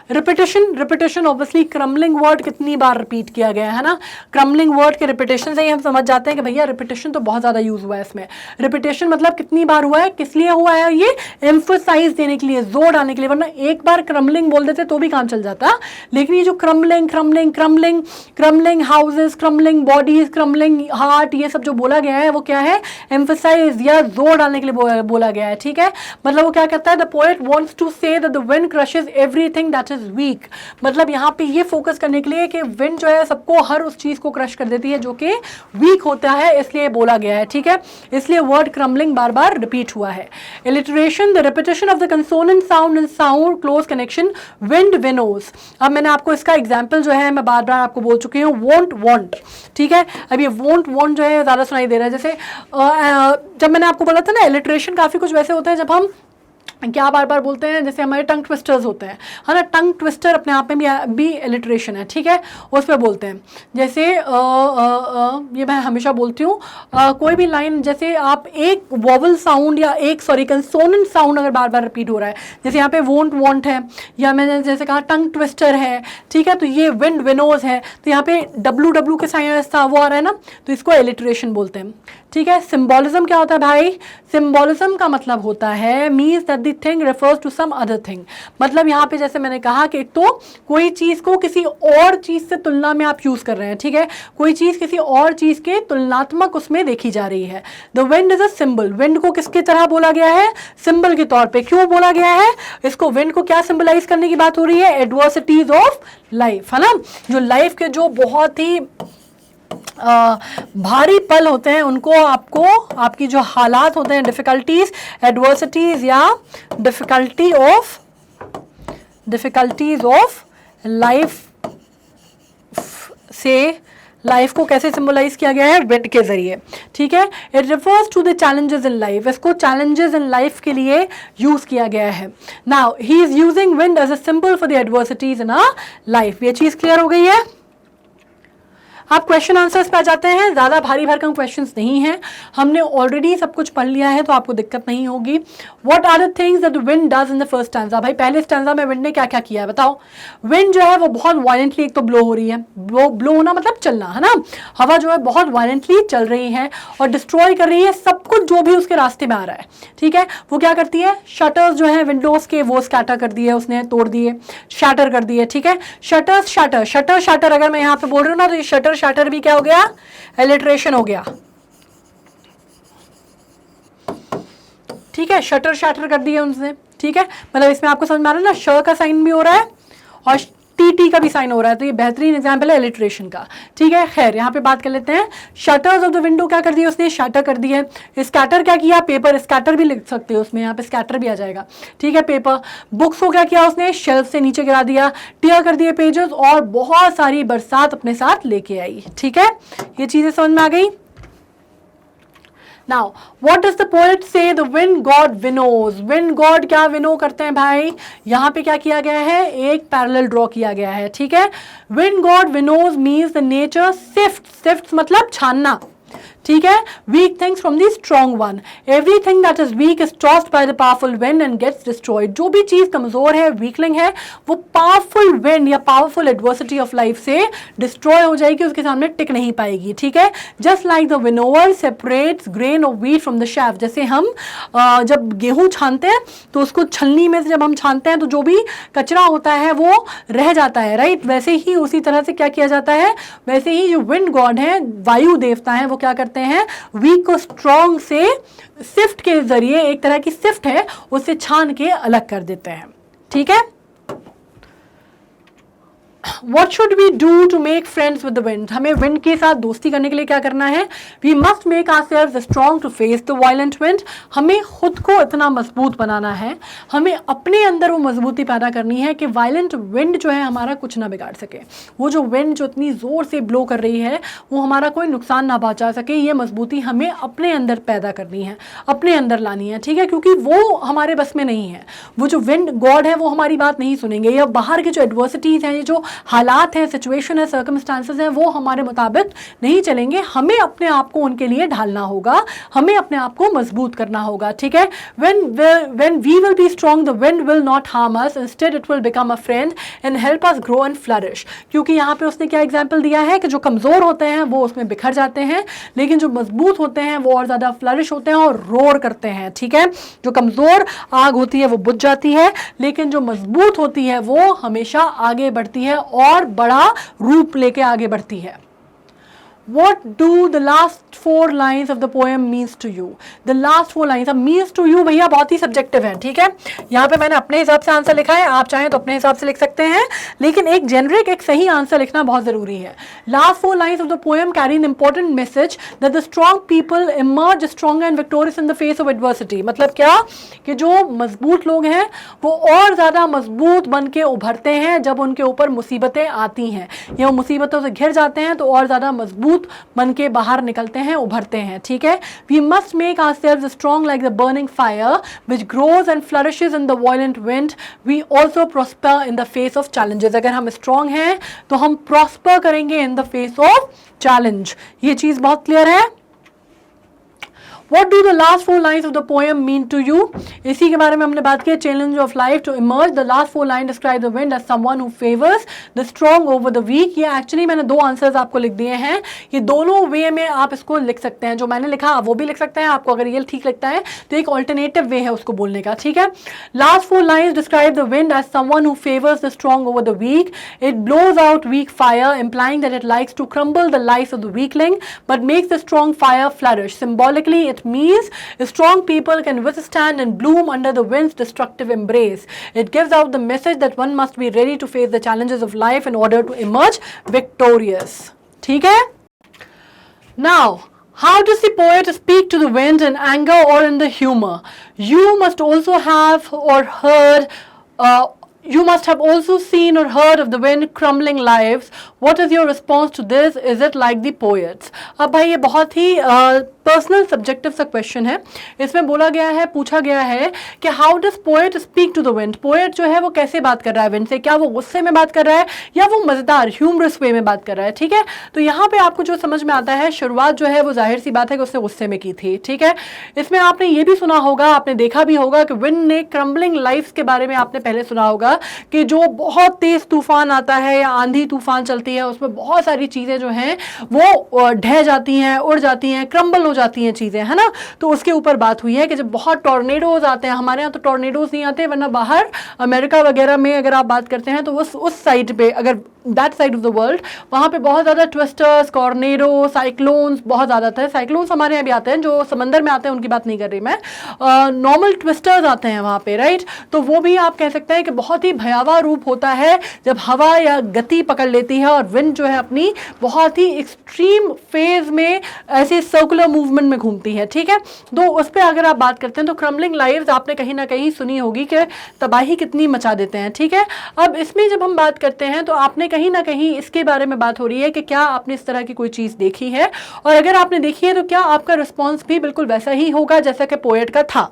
Repetition, repetition obviously crumbling word कितनी बार रिपीट किया गया है ना। क्रम्बलिंग वर्ड के रिपीटेशन से ही हम समझ जाते हैं कि भैया रिपीटेशन तो बहुत ज़्यादा यूज़ हुआ है इसमें। रिपीटेशन मतलब कितनी बार हुआ है, किस लिए हुआ है? ये एम्फोसाइज देने के लिए, जोर डालने के लिए, वरना एक बार क्रम्बलिंग बोल देते तो भी काम चल जाता। लेकिन ये जो crumbling crumbling crumbling crumbling houses, crumbling bodies, crumbling heart, ये सब जो बोला गया है वो क्या है? एम्फोसाइज या जोर डालने के लिए बोला गया है, ठीक है। मतलब वो क्या कहता है? The poet wants to say that the wind crushes everything that weak, मतलब यहाँ पे ये फोकस करने के लिए कि विंड जो है सबको, हर उस चीज को क्रश कर देती है जो कि वीक होता है, इसलिए बोला गया है, ठीक है। इसलिए वर्ड क्रम्बलिंग बार बार रिपीट हुआ है। Alliteration, the repetition of the consonant sound in sound close connection, wind winnows. अब मैंने आपको इसका एग्जाम्पल जो है मैं बार बार आपको बोल चुकी हूँ, वोंट वॉन्ट, ठीक है। अब ये वोंट वॉन्ट जो है ज्यादा सुनाई दे रहा है। जैसे जब मैंने आपको बोला था ना, इलिटरेशन काफी कुछ वैसे होते हैं जब हम क्या बार बार बोलते हैं, जैसे हमारे टंग ट्विस्टर्स होते हैं, है ना। टंग ट्विस्टर अपने आप में भी एलिट्रेशन है, ठीक है, उस पर बोलते हैं। जैसे ये मैं हमेशा बोलती हूँ, कोई भी लाइन, जैसे आप एक वोवल साउंड या एक कंसोनेंट साउंड अगर बार बार रिपीट हो रहा है, जैसे यहाँ पे वोंट वॉन्ट है, या मैंने जैसे कहा टंग ट्विस्टर है, ठीक है, तो ये विंड विनोज है, तो यहाँ पे डब्ल्यू डब्ल्यू के साइन था वो आ रहा है ना, तो इसको एलिट्रेशन बोलते हैं, ठीक है। सिम्बोलिज्म क्या होता है भाई? सिम्बोलिज्म का मतलब होता है means that the thing refers to some other thing. मतलब यहाँ पे जैसे मैंने कहा कि एक तो कोई चीज़ को किसी और चीज़ से तुलना में आप यूज़ कर रहे हैं, ठीक है, कोई चीज़ किसी और चीज़ के तुलनात्मक उसमें देखी जा रही है। The wind is a symbol, wind को किसकी तरह बोला गया है? सिंबल के तौर पे। क्यों बोला गया है इसको? विंड को क्या सिंबलाइज करने की बात हो रही है? एडवर्सिटीज ऑफ लाइफ, है ना। जो लाइफ के जो बहुत ही भारी पल होते हैं उनको आपको, आपकी जो हालात होते हैं, डिफिकल्टीज, एडवर्सिटीज या डिफिकल्टीज ऑफ लाइफ से लाइफ को कैसे सिंबलाइज किया गया है, विंड के जरिए, ठीक है। It refers to the challenges in life, इसको चैलेंजेस इन लाइफ के लिए यूज किया गया है। Now he is using wind as a symbol for the adversities in a life. ये चीज क्लियर हो गई है। आप क्वेश्चन आंसर्स पे आ जाते हैं, ज़्यादा भारी भरकम क्वेश्चंस नहीं है, हमने ऑलरेडी सब कुछ पढ़ लिया है तो आपको दिक्कत नहीं होगी। What are the things that wind does in the first stanza. भाई पहले स्टैंजा में विंड ने क्या क्या किया है बताओ। विंड जो है वो बहुत वायलेंटली एक तो ब्लो हो रही है, ब्लो होना मतलब चलना है ना, हवा जो है बहुत वायलेंटली चल रही है और डिस्ट्रॉय कर रही है सब कुछ जो भी उसके रास्ते में आ रहा है, ठीक है। वो क्या करती है, शटर्स जो है विंडोज के वो स्कैटर कर दिए उसने, तोड़ दिए, शैटर कर दिए, ठीक है। शटर्स शटर शटर शटर अगर मैं यहाँ पे बोल रही हूँ ना तो ये शटर शटर भी क्या हो गया, एलिट्रेशन हो गया, ठीक है। शटर शटर कर दिया उनसे, ठीक है। मतलब इसमें आपको समझ में आ रहा है ना, श का साइन भी हो रहा है और टी का भी साइन हो रहा है, तो ये बेहतरीन एग्जांपल है एलिट्रेशन का, ठीक है। खैर यहाँ पे बात कर लेते हैं, शटर्स ऑफ द विंडो क्या कर दिया उसने, शटर कर दिया। स्कैटर क्या किया, पेपर स्कैटर भी लिख सकते हो उसमें, यहाँ पे स्कैटर भी आ जाएगा, ठीक है। पेपर बुक्स को क्या किया उसने, शेल्फ से नीचे गिरा दिया, टियर कर दिए पेजेस और बहुत सारी बरसात अपने साथ लेके आई, ठीक है। ये चीजें समझ में आ गई। Now, what does the poet say? The wind god winnows. Wind god क्या विनो करते हैं भाई, यहाँ पे क्या किया गया है, एक पैरेलल ड्रॉ किया गया है, ठीक है। Wind god winnows means the nature sifts. Sifts मतलब छानना, ठीक है। Weak things from the strong one, everything that is weak is tossed by the powerful wind and gets destroyed. जो भी चीज कमजोर है, वीकलिंग है, वो पावरफुल विंड या पावरफुल एडवर्सिटी ऑफ लाइफ से डिस्ट्रॉय हो जाएगी, उसके सामने टिक नहीं पाएगी, ठीक है। Just like the winnower separates grain of wheat from the chaff, जैसे हम जब गेहूं छानते हैं तो उसको छलनी में से जब हम छानते हैं तो जो भी कचरा होता है वो रह जाता है, राइट। वैसे ही उसी तरह से क्या किया जाता है, वैसे ही जो विंड गॉड है, वायु देवता है, वो क्या करते हैं, वीक को स्ट्रॉन्ग से सिफ्ट के जरिए, एक तरह की सिफ्ट है, उसे छान के अलग कर देते हैं, ठीक है। What should we do to make friends with the wind? हमें विंड के साथ दोस्ती करने के लिए क्या करना है, We must make ourselves strong to face the violent wind. हमें खुद को इतना मजबूत बनाना है, हमें अपने अंदर वो मजबूती पैदा करनी है कि वायलेंट विंड जो है हमारा कुछ ना बिगाड़ सके। वो जो विंड जो इतनी जोर से ब्लो कर रही है वो हमारा कोई नुकसान ना पहुंचा सके, ये मजबूती हमें अपने अंदर पैदा करनी है, अपने अंदर लानी है, ठीक है। क्योंकि वो हमारे बस में नहीं है, वो जो विंड गॉड है वो हमारी बात नहीं सुनेंगे, या बाहर के जो एडवर्सिटीज हैं, ये जो हालात हैं, सिचुएशन है, सर्कमस्टांसेस हैं, वो हमारे मुताबिक नहीं चलेंगे। हमें अपने आप को उनके लिए ढालना होगा, हमें अपने आप को मजबूत करना होगा, ठीक है। when we will be strong, the wind will not harm us, instead it will become a friend and help us grow and flourish. क्योंकि यहाँ पे उसने क्या एग्जाम्पल दिया है कि जो कमज़ोर होते हैं वो उसमें बिखर जाते हैं, लेकिन जो मजबूत होते हैं वो और ज़्यादा फ्लरिश होते हैं और रोर करते हैं, ठीक है। जो कमज़ोर आग होती है वो बुझ जाती है, लेकिन जो मजबूत होती है वो हमेशा आगे बढ़ती है और बड़ा रूप लेके आगे बढ़ती है। What do the last 4 lines of the poem means to you? The last 4 lines, अब means to you भैया बहुत ही सब्जेक्टिव है, ठीक है। यहाँ पे मैंने अपने हिसाब से आंसर लिखा है, आप चाहें तो अपने हिसाब से लिख सकते हैं, लेकिन एक जेनरिक, एक सही आंसर लिखना बहुत ज़रूरी है। Last 4 lines of the poem carry an important message that the strong people emerge stronger and victorious in the face of adversity. मतलब क्या कि जो मजबूत लोग हैं वो और ज़्यादा मजबूत बन के उभरते हैं जब उनके ऊपर मुसीबतें आती हैं, या वो मुसीबतों से घिर जाते हैं तो और ज़्यादा मजबूत बन के बाहर निकलते हैं, उभरते हैं, ठीक है। We must make ourselves strong like the burning fire which grows and flourishes in the violent wind. We also prosper in the face of challenges. अगर हम strong हैं तो हम prosper करेंगे in the face of challenge. ये चीज़ बहुत clear है। What do the last 4 lines of the poem mean to you? इसी के बारे में हमने बात की, challenge of life to emerge. The last 4 lines describe the wind as someone who favors the strong over the weak. ये actually मैंने 2 answers आपको लिख दिए हैं, ये दोनों वे में आप इसको लिख सकते हैं, जो मैंने लिखा वो भी लिख सकते हैं, आपको अगर ये ठीक लगता है तो एक ऑल्टरनेटिव वे है उसको बोलने का, ठीक है। Last 4 lines describe the wind as someone who favors the strong over the weak. It blows out weak fire, implying that it likes to crumble the life of the weakling, but makes the strong fire flourish. Symbolically, it means strong people can withstand and bloom under the wind's destructive embrace. It gives out the message that one must be ready to face the challenges of life in order to emerge victorious. ठीक है? Now, how does the poet speak to the wind in anger or in the humor? You must also have or heard You must have also seen or heard of the wind crumbling lives. What is your response to this? Is it like the poets? अब भाई ये बहुत ही personal subjective सा question है. इसमें बोला गया है, पूछा गया है कि how does poet speak to the wind. Poet जो है वो कैसे बात कर रहा है विंड से. क्या वो गुस्से में बात कर रहा है या वो मजेदार ह्यूमरस वे में बात कर रहा है. ठीक है, तो यहाँ पे आपको जो समझ में आता है, शुरुआत जो है वो जाहिर सी बात है कि उसने गुस्से में की थी. ठीक है, इसमें आपने ये भी सुना होगा, आपने देखा भी होगा कि विंड ने क्रम्बलिंग लाइफ्स के बारे में आपने पहले सुना होगा कि जो बहुत तेज तूफान आता है या आंधी तूफान चलती है, उसमें बहुत सारी चीजें जो हैं वो ढह जाती हैं, उड़ जाती हैं, क्रम्बल हो जाती हैं चीजें, है ना. तो उसके ऊपर बात हुई है कि जब बहुत टॉर्नेडोज आते हैं, हमारे यहाँ तो टॉर्नेडोज नहीं आते, वरना बाहर अमेरिका वगैरह में अगर आप बात करते हैं तो उस साइड पे, अगर that side of the world, वहाँ पे बहुत ज़्यादा ट्विस्टर्स, टॉर्नेडो, साइक्लोन्स बहुत ज़्यादा आते हैं. साइक्लोन्स हमारे यहाँ भी आते हैं, जो समंदर में आते हैं उनकी बात नहीं कर रही मैं. नॉर्मल ट्विस्टर्स आते हैं वहाँ पे, राइट. तो वो भी आप कह सकते हैं कि बहुत ही भयावह रूप होता है जब हवा या गति पकड़ लेती है और विंड जो है अपनी बहुत ही एक्सट्रीम फेज में ऐसे सर्कुलर मूवमेंट में घूमती है. ठीक है, तो उस पर अगर आप बात करते हैं तो क्रम्बलिंग लाइव्स आपने कहीं ना कहीं सुनी होगी कि तबाही कितनी मचा देते हैं. ठीक है, अब इसमें जब हम बात करते हैं तो आपने कहीं ना कहीं इसके बारे में बात हो रही है कि क्या आपने इस तरह की कोई चीज़ देखी है, और अगर आपने देखी है तो क्या आपका रिस्पॉन्स भी बिल्कुल वैसा ही होगा जैसा कि पोएट का था.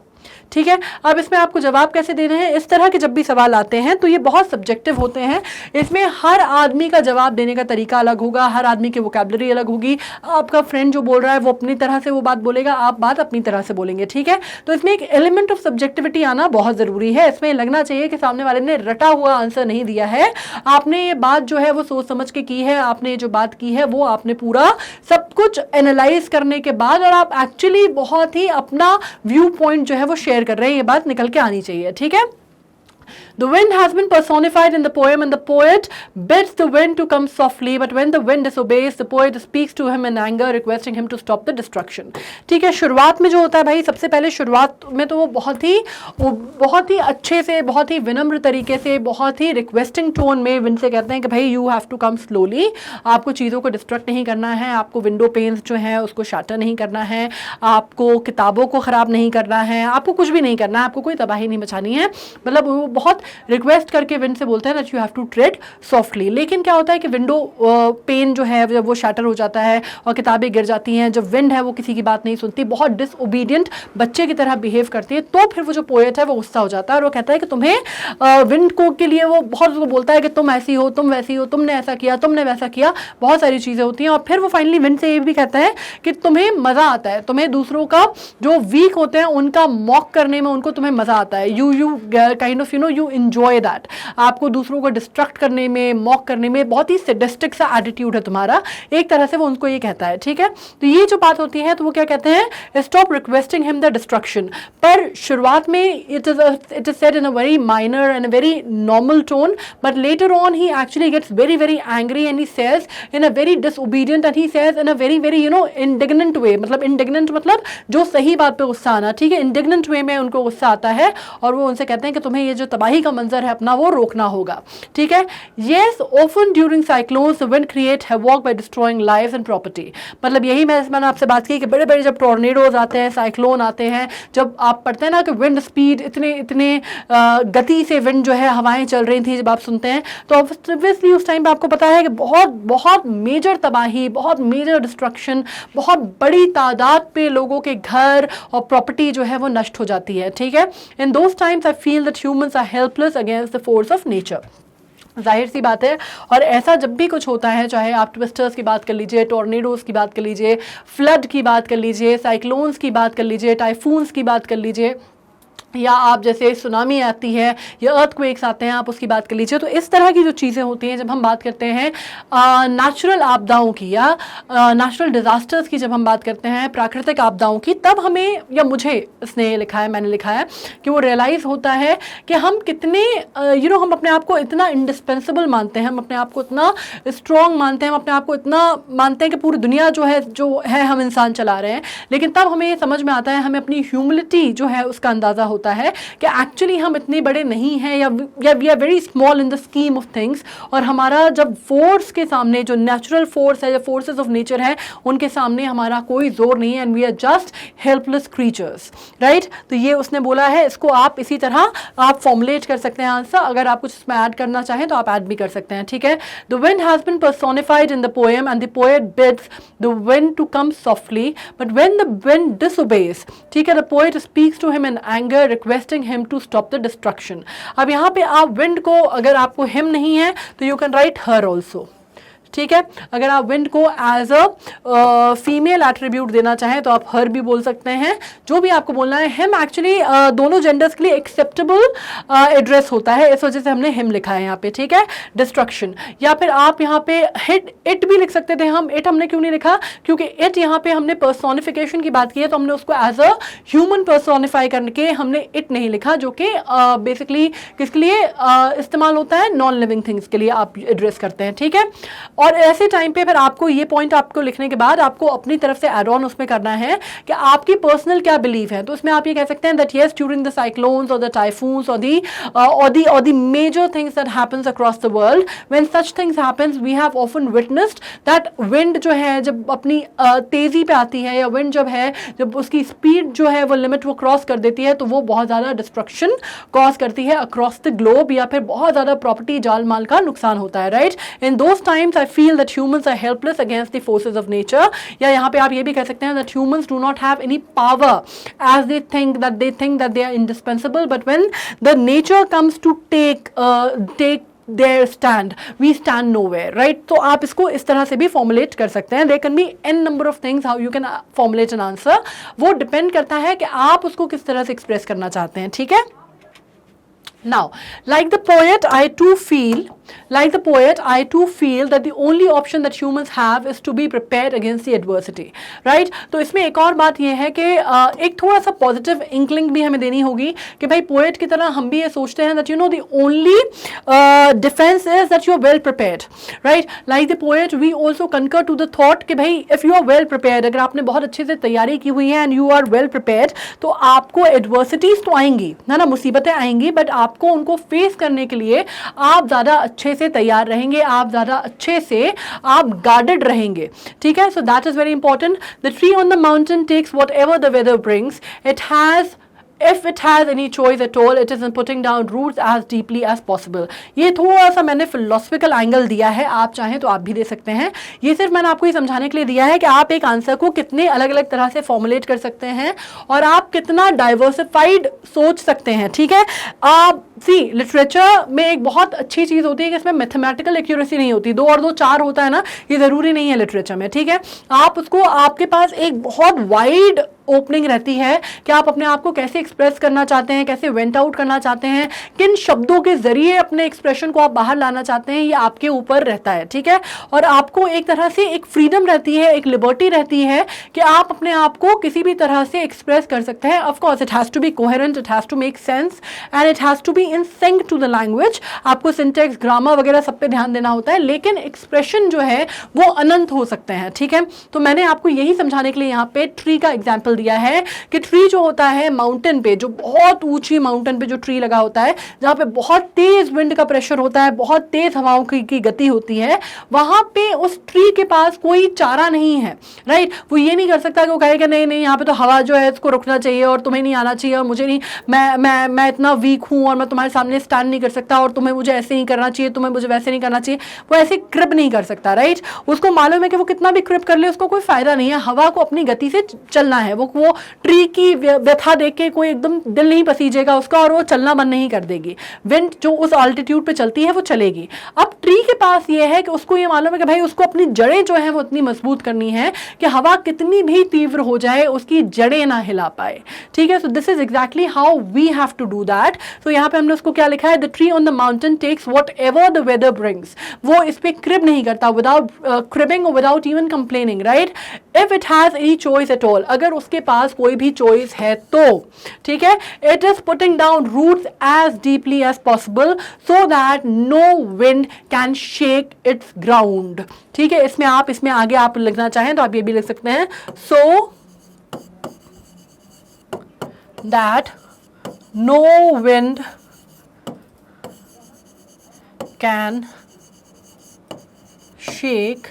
ठीक है, अब इसमें आपको जवाब कैसे देने हैं. इस तरह के जब भी सवाल आते हैं तो ये बहुत सब्जेक्टिव होते हैं. इसमें हर आदमी का जवाब देने का तरीका अलग होगा, हर आदमी की वोकैबुलरी अलग होगी. आपका फ्रेंड जो बोल रहा है वो अपनी तरह से वो बात बोलेगा, आप बात अपनी तरह से बोलेंगे. ठीक है, तो इसमें एक एलिमेंट ऑफ सब्जेक्टिविटी आना बहुत ज़रूरी है. इसमें लगना चाहिए कि सामने वाले ने रटा हुआ आंसर नहीं दिया है, आपने ये बात जो है वो सोच समझ के की है, आपने जो बात की है वो आपने पूरा सब कुछ एनालाइज करने के बाद, और आप एक्चुअली बहुत ही अपना व्यू पॉइंट जो है वो शेयर कर रहे हैं, ये बात निकल के आनी चाहिए. ठीक है, The wind has been personified in the poem, and the poet bids the wind to come softly, but when the wind disobeys, the poet speaks to him in anger, requesting him to stop the destruction. ठीक है, शुरुआत में जो होता है भाई, सबसे पहले शुरुआत में तो वो बहुत ही अच्छे से, बहुत ही विनम्र तरीके से, बहुत ही रिक्वेस्टिंग टोन में विंड से कहते हैं कि भाई you have to come slowly, आपको चीज़ों को डिस्ट्रक्ट नहीं करना है, आपको विंडो पेन्स जो है उसको शाटर नहीं करना है, आपको किताबों को ख़राब नहीं करना है, आपको कुछ भी नहीं करना है, आपको कोई तबाही नहीं मचानी है. मतलब वो बहुत रिक्वेस्ट करके विंड से बोलते हैं that you have to tread softly. लेकिन क्या होता है कि विंडो पेन जो है जब वो शैटर हो जाता है और किताबें गिर जाती हैं, जब विंड है वो किसी की बात नहीं सुनती, बहुत डिसओबीडियंट बच्चे की तरह बिहेव करती है, तो फिर वो जो पोएट है वो गुस्सा हो जाता है और वो कहता है कि तुम्हें विंड को के लिए वो बहुत उसको बोलता है कि तुम ऐसी हो, तुम वैसी हो, तुमने ऐसा किया, तुमने वैसा किया, बहुत सारी चीज़ें होती हैं. और फिर वो फाइनली विंड से ये भी कहता है कि तुम्हें मज़ा आता है, तुम्हें दूसरों का जो वीक होते हैं उनका मॉक करने में उनको तुम्हें मज़ा आता है. You kind of you enjoy that. आपको दूसरों को डिस्ट्रक्ट करने में, मॉक करने में बहुत ही सैडिस्टिक सा एटीट्यूड है तुम्हारा, एक तरह से वो उनको ये कहता है. ठीक है, तो ये जो बात होती है तो वो क्या कहते हैं, stop requesting him the destruction. पर शुरुआत में it is said in a very minor and a very normal tone, but later on he actually gets very very angry and he says in a very disobedient and he says in a very very indignant way. मतलब indignant मतलब जो सही बात पे गुस्सा आना. ठीक है, इंडिग्नेंट वे में उनको गुस्सा आता है और वो उनसे कहते हैं कि तुम्हें ये जो तबाही का मंजर है अपना वो रोकना होगा. ठीक है, yes, often during cyclones the wind create havoc by destroying lives and property. मतलब यही मैंने आपसे बात की कि बड़े बड़े जब टॉर्नेडोज आते हैं, साइक्लोन आते हैं, जब आप पढ़ते हैं ना कि विंड स्पीड इतने गति से विंड जो है हवाएं चल रही थी, जब आप सुनते हैं तो ऑब्वियसली उस टाइम पे आपको पता है कि बहुत बहुत मेजर तबाही, बहुत मेजर डिस्ट्रक्शन, बहुत बड़ी तादाद पे लोगों के घर और प्रॉपर्टी जो है वो नष्ट हो जाती है. ठीक है, in those times I feel that humans are helpless against the force of nature. जाहिर सी बात है, और ऐसा जब भी कुछ होता है, चाहे आप ट्विस्टर्स की बात कर लीजिए, टॉर्नेडोज़ की बात कर लीजिए, फ्लड की बात कर लीजिए, साइक्लोन्स की बात कर लीजिए, टाइफून्स की बात कर लीजिए, या आप जैसे सुनामी आती है या अर्थक्वेक्स आते हैं, आप उसकी बात कर लीजिए, तो इस तरह की जो चीज़ें होती हैं, जब हम बात करते हैं नेचुरल आपदाओं की या नेचुरल डिज़ास्टर्स की, जब हम बात करते हैं प्राकृतिक आपदाओं की, तब हमें, या मुझे इसने लिखा है, मैंने लिखा है कि वो रियलाइज़ होता है कि हम कितने हम अपने आप को इतना इंडिस्पेंसिबल मानते हैं, हम अपने आप को इतना स्ट्रॉन्ग मानते हैं, हम अपने आप को इतना मानते हैं कि पूरी दुनिया जो है हम इंसान चला रहे हैं. लेकिन तब हमें ये समझ में आता है, हमें अपनी ह्यूमिलिटी जो है उसका अंदाज़ा होता होता है कि एक्चुअली हम इतने बड़े नहीं हैं या we are very small in the scheme of things, और हमारा जब फोर्स के सामने, जो नेचुरल फोर्स है या फोर्सेस ऑफ नेचर है, उनके सामने हमारा कोई जोर नहीं है, and we are just helpless creatures, right. तो ये उसने बोला है, इसको आप इसी तरह आप फॉर्मुलेट कर सकते हैं आंसर। अगर आप कुछ इसमें ऐड करना चाहें तो आप ऐड भी कर सकते हैं, ठीक है। The wind has been personified in the poem and the poet bids the wind to come softly, but when the wind disobeys, ठीक है, the poet speaks to him in anger requesting him to stop the destruction। अब यहाँ पे आप wind को, अगर आपको him नहीं है तो you can write her also, ठीक है। अगर आप विंड को एज अ फीमेल एट्रीब्यूट देना चाहें तो आप हर भी बोल सकते हैं, जो भी आपको बोलना है। हिम एक्चुअली दोनों जेंडर्स के लिए एक्सेप्टेबल एड्रेस होता है, इस वजह से हमने हिम लिखा है यहाँ पे, ठीक है। डिस्ट्रक्शन, या फिर आप यहाँ पे इट भी लिख सकते थे। हम इट हमने क्यों नहीं लिखा, क्योंकि इट यहाँ पे हमने पर्सोनिफिकेशन की बात की है, तो हमने उसको एज अ ह्यूमन पर्सोनिफाई करके हमने इट नहीं लिखा, जो कि बेसिकली किसके लिए इस्तेमाल होता है, नॉन लिविंग थिंग्स के लिए आप एड्रेस करते हैं, ठीक है। और ऐसे टाइम पे फिर आपको ये पॉइंट आपको लिखने के बाद आपको अपनी तरफ से एड ऑन उसमें करना है कि आपकी पर्सनल क्या बिलीफ है। तो उसमें आप ये कह सकते हैं that yes during the cyclones और द टाइफून्स और the major things that happens across the world, when such things happens we have often witnessed that wind जो है जब अपनी तेजी पे आती है, या विंड जब है जब उसकी स्पीड जो है वो लिमिट वो क्रॉस कर देती है, तो वो बहुत ज़्यादा डिस्ट्रक्शन कॉज करती है अक्रॉस द ग्लोब, या फिर बहुत ज़्यादा प्रॉपर्टी जाल माल का नुकसान होता है, right. In those times I feel that humans are helpless against the forces of nature, या यहाँ पे आप ये भी कह सकते हैं that humans do not have any power as they think that they are indispensable, but when the nature comes to take their stand, we stand nowhere, right। तो आप इसको इस तरह से भी फॉर्मुलेट कर सकते हैं। there can be n number of things how you can formulate an answer, वो डिपेंड करता है कि आप उसको किस तरह से एक्सप्रेस करना चाहते हैं, ठीक है। Now, like the poet, I too feel that the only option that humans have is to be prepared against the adversity, right? तो इसमें एक और बात ये है कि एक थोड़ा सा पॉजिटिव इंक्लिंग भी हमें देनी होगी कि भाई पोएट की तरह हम भी ये सोचते हैं that you know the only defense is that you are well prepared, right? Like the poet, we also concur to the thought कि भाई if you are well prepared, अगर आपने बहुत अच्छे से तैयारी की हुई है and you are well prepared, तो आपको adversities तो आएंगी ना, मुसीबतें आएंगी, बट आपको उनको फेस करने के लिए आप ज़्यादा अच्छे से तैयार रहेंगे, आप ज़्यादा अच्छे से आप गार्डेड रहेंगे, ठीक है। So that is very important. The tree on the mountain takes whatever the weather brings, if it has any choice at all, it is in putting down roots as deeply as possible। ये थोड़ा सा मैंने philosophical angle दिया है, आप चाहें तो आप भी दे सकते हैं। ये सिर्फ मैंने आपको ये समझाने के लिए दिया है कि आप एक आंसर को कितने अलग अलग तरह से फॉर्मुलेट कर सकते हैं और आप कितना डाइवर्सिफाइड सोच सकते हैं, ठीक है। आप लिटरेचर में एक बहुत अच्छी चीज़ होती है कि इसमें मैथमेटिकल एक्यूरेसी नहीं होती, 2 और 2 4 होता है ना, ये ज़रूरी नहीं है लिटरेचर में, ठीक है। आप उसको, आपके पास एक बहुत वाइड ओपनिंग रहती है कि आप अपने आप को कैसे एक्सप्रेस करना चाहते हैं, कैसे वेंट आउट करना चाहते हैं, किन शब्दों के जरिए अपने एक्सप्रेशन को आप बाहर लाना चाहते हैं, ये आपके ऊपर रहता है, ठीक है। और आपको एक तरह से एक फ्रीडम रहती है, एक लिबर्टी रहती है कि आप अपने आप को किसी भी तरह से एक्सप्रेस कर सकते हैं। Of course it has to be coherent, it has to make sense and it has to be in sync to the language. आपको सिंटेक्स, ग्रामर वगैरह सब पे ध्यान देना होता है, लेकिन एक्सप्रेशन जो है वो अनंत हो सकते हैं, ठीक है। तो मैंने आपको यही समझाने के लिए यहाँ पे ट्री का एग्जाम्पल दिया है कि ट्री जो होता है माउंटेन पे, जो बहुत ऊंची माउंटेन पे जो ट्री लगा होता है, जहाँ पे बहुत तेज विंड का प्रेशर होता है, बहुत तेज हवाओं की गति होती है, वहां पे उस ट्री के पास कोई चारा नहीं है, राइट। वो ये नहीं कर सकता कि वो कहेगा नहीं नहीं यहाँ पे तो हवा जो है इसको रुकना चाहिए और तुम्हें नहीं आना चाहिए और मुझे नहीं, मैं इतना वीक हूँ और मैं तुम्हारे सामने स्टैंड नहीं कर सकता और तुम्हें मुझे ऐसे नहीं करना चाहिए, तुम्हें मुझे वैसे नहीं करना चाहिए। वो ऐसे क्रिप नहीं कर सकता, राइट। उसको मालूम है कि वो कितना भी क्रिप कर ले उसको कोई फायदा नहीं है, हवा को अपनी गति से चलना है। वो ट्री की व्यथा देख के कोई एकदम दिल नहीं पसीजेगा उसका और वो चलना बंद नहीं कर देगी। विंड जो उस ऑल्टीट्यूड पे चलती है वो चलेगी। अब ट्री के पास ये है कि उसको ये मालूम है कि भाई उसको अपनी जड़ें जो है वो इतनी मजबूत करनी है कि हवा कितनी भी तीव्र हो जाए उसकी जड़ें ना हिला पाए, ठीक है। So this is exactly how we have to do that. तो यहाँ पे हमने उसको क्या लिखा है, the tree on the mountain takes whatever the weather brings. वो इस पे क्रिब नहीं करता, विदाउट क्रिबिंग और without even complaining, right. If it has any choice at all, अगर उसके पास कोई भी चॉइस है तो, ठीक है। It is putting down roots as deeply as possible so that no wind can shake its ground, ठीक है। इसमें आगे आप लिखना चाहें तो आप ये भी लिख सकते हैं, so that no wind can shake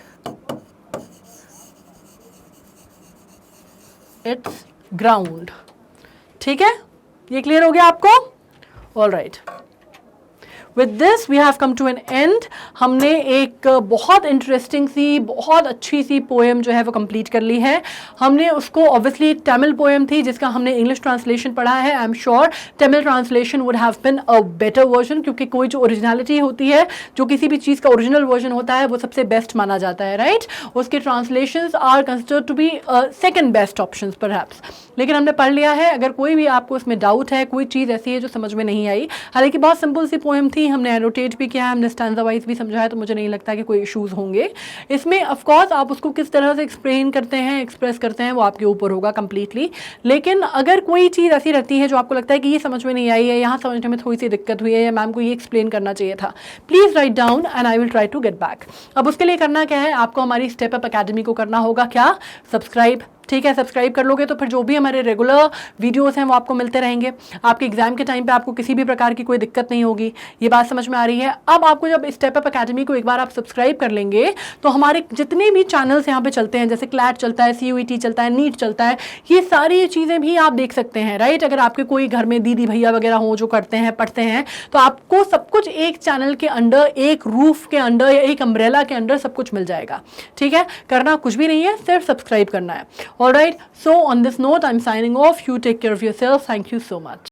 its ground. ठीक है, ये क्लियर हो गया आपको? All right, with this we have come to an end. हमने एक बहुत इंटरेस्टिंग सी, बहुत अच्छी सी पोएम जो है वो कंप्लीट कर ली है। हमने उसको, ऑब्वियसली तमिल पोएम थी जिसका हमने इंग्लिश ट्रांसलेशन पढ़ा है। I am sure Tamil translation would have been a better version, क्योंकि कोई जो ओरिजिनलिटी होती है, जो किसी भी चीज़ का ओरिजिनल वर्जन होता है, वो सबसे बेस्ट माना जाता है, राइट? उसके translations are considered to be second best options perhaps. लेकिन हमने पढ़ लिया है। अगर कोई भी आपको इसमें डाउट है, कोई चीज़ ऐसी है जो समझ में नहीं आई, हालांकि बहुत सिंपल सी पोएम थी, हमने एनोटेट भी किया है, हमने स्टैंजा वाइज भी समझाया, तो मुझे नहीं लगता कि कोई इश्यूज़ होंगे इसमें। ऑफ कोर्स आप उसको किस तरह से एक्सप्लेन करते हैं, एक्सप्रेस करते हैं, वो आपके ऊपर होगा कंप्लीटली। लेकिन अगर कोई चीज़ ऐसी रहती है जो आपको लगता है कि ये समझ में नहीं आई है, यहाँ समझने में थोड़ी सी दिक्कत हुई है, या मैम को ये एक्सप्लेन करना चाहिए था, please write down and I will try to get back. अब उसके लिए करना क्या है, आपको हमारी स्टेप अप अकेडमी को करना होगा क्या? सब्सक्राइब। ठीक है, सब्सक्राइब कर लोगे तो फिर जो भी हमारे रेगुलर वीडियोस हैं वो आपको मिलते रहेंगे। आपके एग्जाम के टाइम पे आपको किसी भी प्रकार की कोई दिक्कत नहीं होगी। ये बात समझ में आ रही है? अब आपको जब स्टेप अप अकेडमी को एक बार आप सब्सक्राइब कर लेंगे तो हमारे जितने भी चैनल्स यहाँ पे चलते हैं, जैसे क्लैट चलता है, CUET चलता है, नीट चलता है, ये सारी चीज़ें भी आप देख सकते हैं, राइट? अगर आपके कोई घर में दीदी भैया वगैरह हो जो करते हैं, पढ़ते हैं, तो आपको सब कुछ एक चैनल के अंडर, एक रूफ के अंडर या एक अम्ब्रेला के अंडर सब कुछ मिल जाएगा। ठीक है, करना कुछ भी नहीं है, सिर्फ सब्सक्राइब करना है। Alright, so on this note I'm signing off. You take care of yourself. Thank you so much.